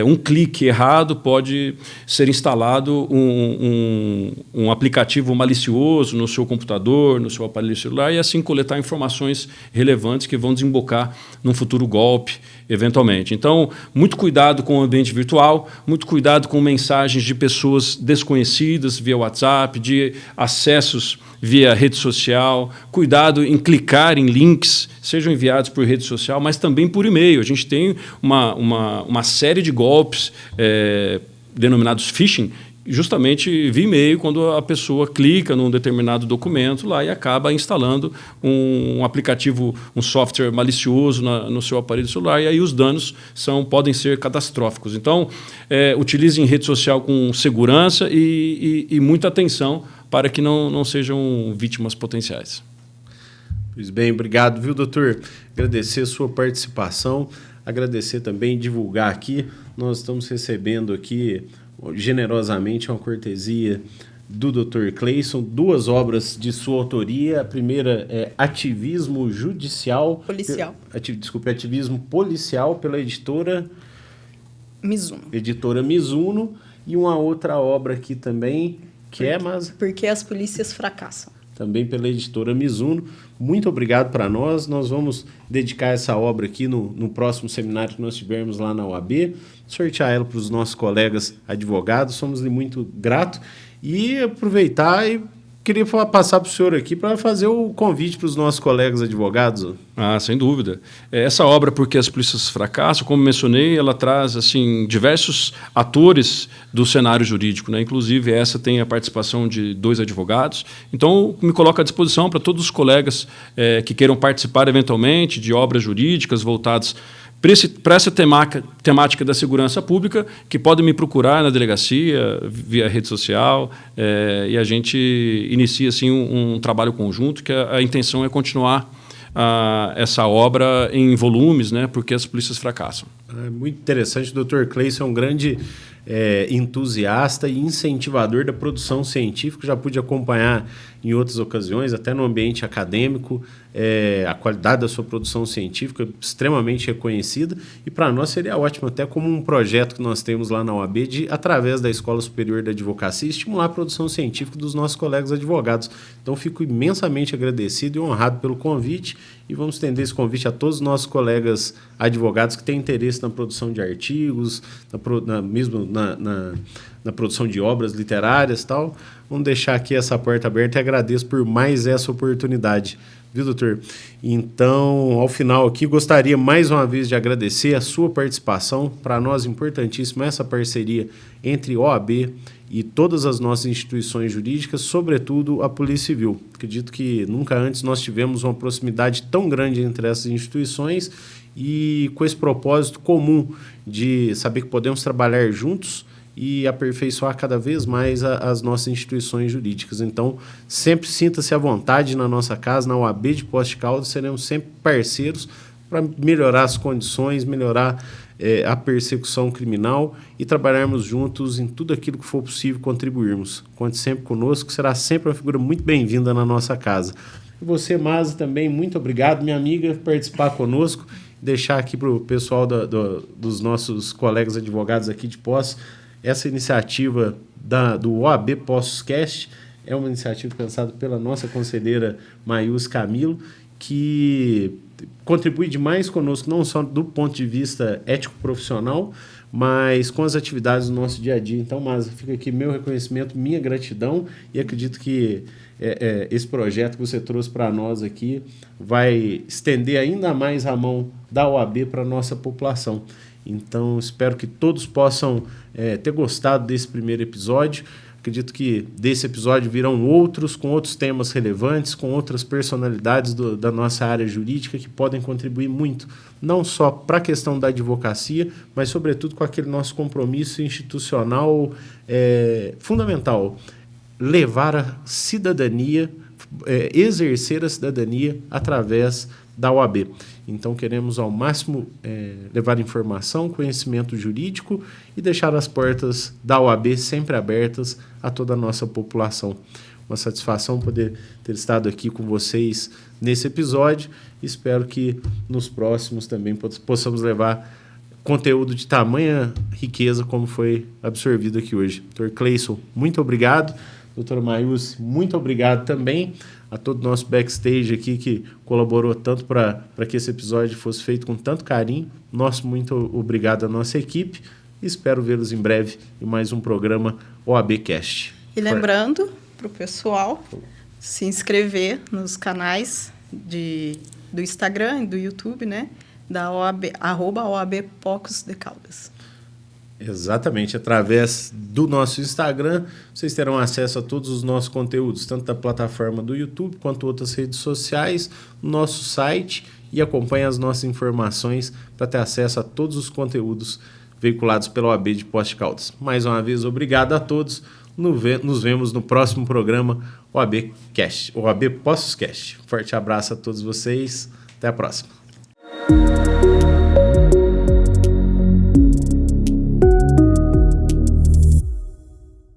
Um clique errado pode ser instalado um aplicativo malicioso no seu computador, no seu aparelho celular, e assim coletar informações relevantes que vão desembocar num futuro golpe, eventualmente. Então, muito cuidado com o ambiente virtual, muito cuidado com mensagens de pessoas desconhecidas via WhatsApp, de acessos via rede social, cuidado em clicar em links, sejam enviados por rede social, mas também por e-mail. A gente tem uma série de golpes denominados phishing, justamente via e-mail, quando a pessoa clica num determinado documento lá e acaba instalando um aplicativo, um software malicioso no seu aparelho celular, e aí os danos podem ser catastróficos. Então, utilizem rede social com segurança e muita atenção para que não sejam vítimas potenciais. Pois bem, obrigado, viu, doutor? Agradecer a sua participação, agradecer também, divulgar aqui. Nós estamos recebendo aqui generosamente uma cortesia do Dr. Cleison, 2 obras de sua autoria. A primeira é Ativismo Judicial... Policial. Ativismo Policial, pela editora... Mizuno. Editora Mizuno. E uma outra obra aqui também, Porque as polícias fracassam. Também pela editora Mizuno. Muito obrigado para nós. Nós vamos dedicar essa obra aqui no próximo seminário que nós tivermos lá na OAB, sortear ela para os nossos colegas advogados. Somos-lhe muito gratos. E aproveitar e queria passar para o senhor aqui para fazer o convite para os nossos colegas advogados. Sem dúvida. Essa obra, Porque as Polícias Fracassam, como mencionei, ela traz assim, diversos atores do cenário jurídico, né? Inclusive, essa tem a participação de 2 advogados. Então, me coloco à disposição para todos os colegas que queiram participar eventualmente de obras jurídicas voltadas para essa temática da segurança pública, que podem me procurar na delegacia, via rede social, e a gente inicia assim, um trabalho conjunto, que a intenção é continuar essa obra em volumes, né, Porque as Polícias Fracassam. Muito interessante. O Dr. Cleison é um grande entusiasta e incentivador da produção científica. Já pude acompanhar em outras ocasiões, até no ambiente acadêmico, a qualidade da sua produção científica extremamente reconhecida, e para nós seria ótimo, até como um projeto que nós temos lá na OAB, de, através da Escola Superior da Advocacia, estimular a produção científica dos nossos colegas advogados. Então, fico imensamente agradecido e honrado pelo convite, e vamos estender esse convite a todos os nossos colegas advogados que têm interesse na produção de artigos, na produção de obras literárias e tal. Vamos deixar aqui essa porta aberta e agradeço por mais essa oportunidade. Viu, doutor? Então, ao final aqui, gostaria mais uma vez de agradecer a sua participação. Para nós, importantíssima essa parceria entre OAB e todas as nossas instituições jurídicas, sobretudo a Polícia Civil. Acredito que nunca antes nós tivemos uma proximidade tão grande entre essas instituições, e com esse propósito comum de saber que podemos trabalhar juntos e aperfeiçoar cada vez mais as nossas instituições jurídicas. Então, sempre sinta-se à vontade na nossa casa, na OAB de Poços de Caldas, seremos sempre parceiros para melhorar as condições, melhorar a persecução criminal e trabalharmos juntos em tudo aquilo que for possível contribuirmos. Conte sempre conosco, será sempre uma figura muito bem-vinda na nossa casa. E você, Maza, também, muito obrigado, minha amiga, por participar conosco. Deixar aqui para o pessoal dos nossos colegas advogados aqui de Poços, essa iniciativa do OAB Poços Cast é uma iniciativa pensada pela nossa conselheira Mayus Camilo, que contribui demais conosco, não só do ponto de vista ético-profissional, mas com as atividades do nosso dia a dia. Então, mas fica aqui meu reconhecimento, minha gratidão, e acredito que esse projeto que você trouxe para nós aqui vai estender ainda mais a mão da OAB para a nossa população. Então, espero que todos possam ter gostado desse primeiro episódio. Acredito que desse episódio virão outros, com outros temas relevantes, com outras personalidades da nossa área jurídica que podem contribuir muito, não só para a questão da advocacia, mas, sobretudo, com aquele nosso compromisso institucional fundamental, levar a cidadania, exercer a cidadania através da OAB. Então, queremos ao máximo levar informação, conhecimento jurídico e deixar as portas da OAB sempre abertas a toda a nossa população. Uma satisfação poder ter estado aqui com vocês nesse episódio. Espero que nos próximos também possamos levar conteúdo de tamanha riqueza como foi absorvido aqui hoje. Dr. Cleison, muito obrigado. Doutora Mayus, muito obrigado também a todo o nosso backstage aqui que colaborou tanto para que esse episódio fosse feito com tanto carinho. Nosso muito obrigado à nossa equipe e espero vê-los em breve em mais um programa OAB Cast. E lembrando para o pessoal se inscrever nos canais do Instagram e do YouTube, né? Da OAB, @OAB Poços de Caldas. Exatamente, através do nosso Instagram, vocês terão acesso a todos os nossos conteúdos, tanto da plataforma do YouTube quanto outras redes sociais, no nosso site, e acompanhe as nossas informações para ter acesso a todos os conteúdos veiculados pela OAB de Poços de Caldas. Mais uma vez, obrigado a todos. Nos vemos no próximo programa OAB Cast, OAB Poços Cast. Forte abraço a todos vocês. Até a próxima.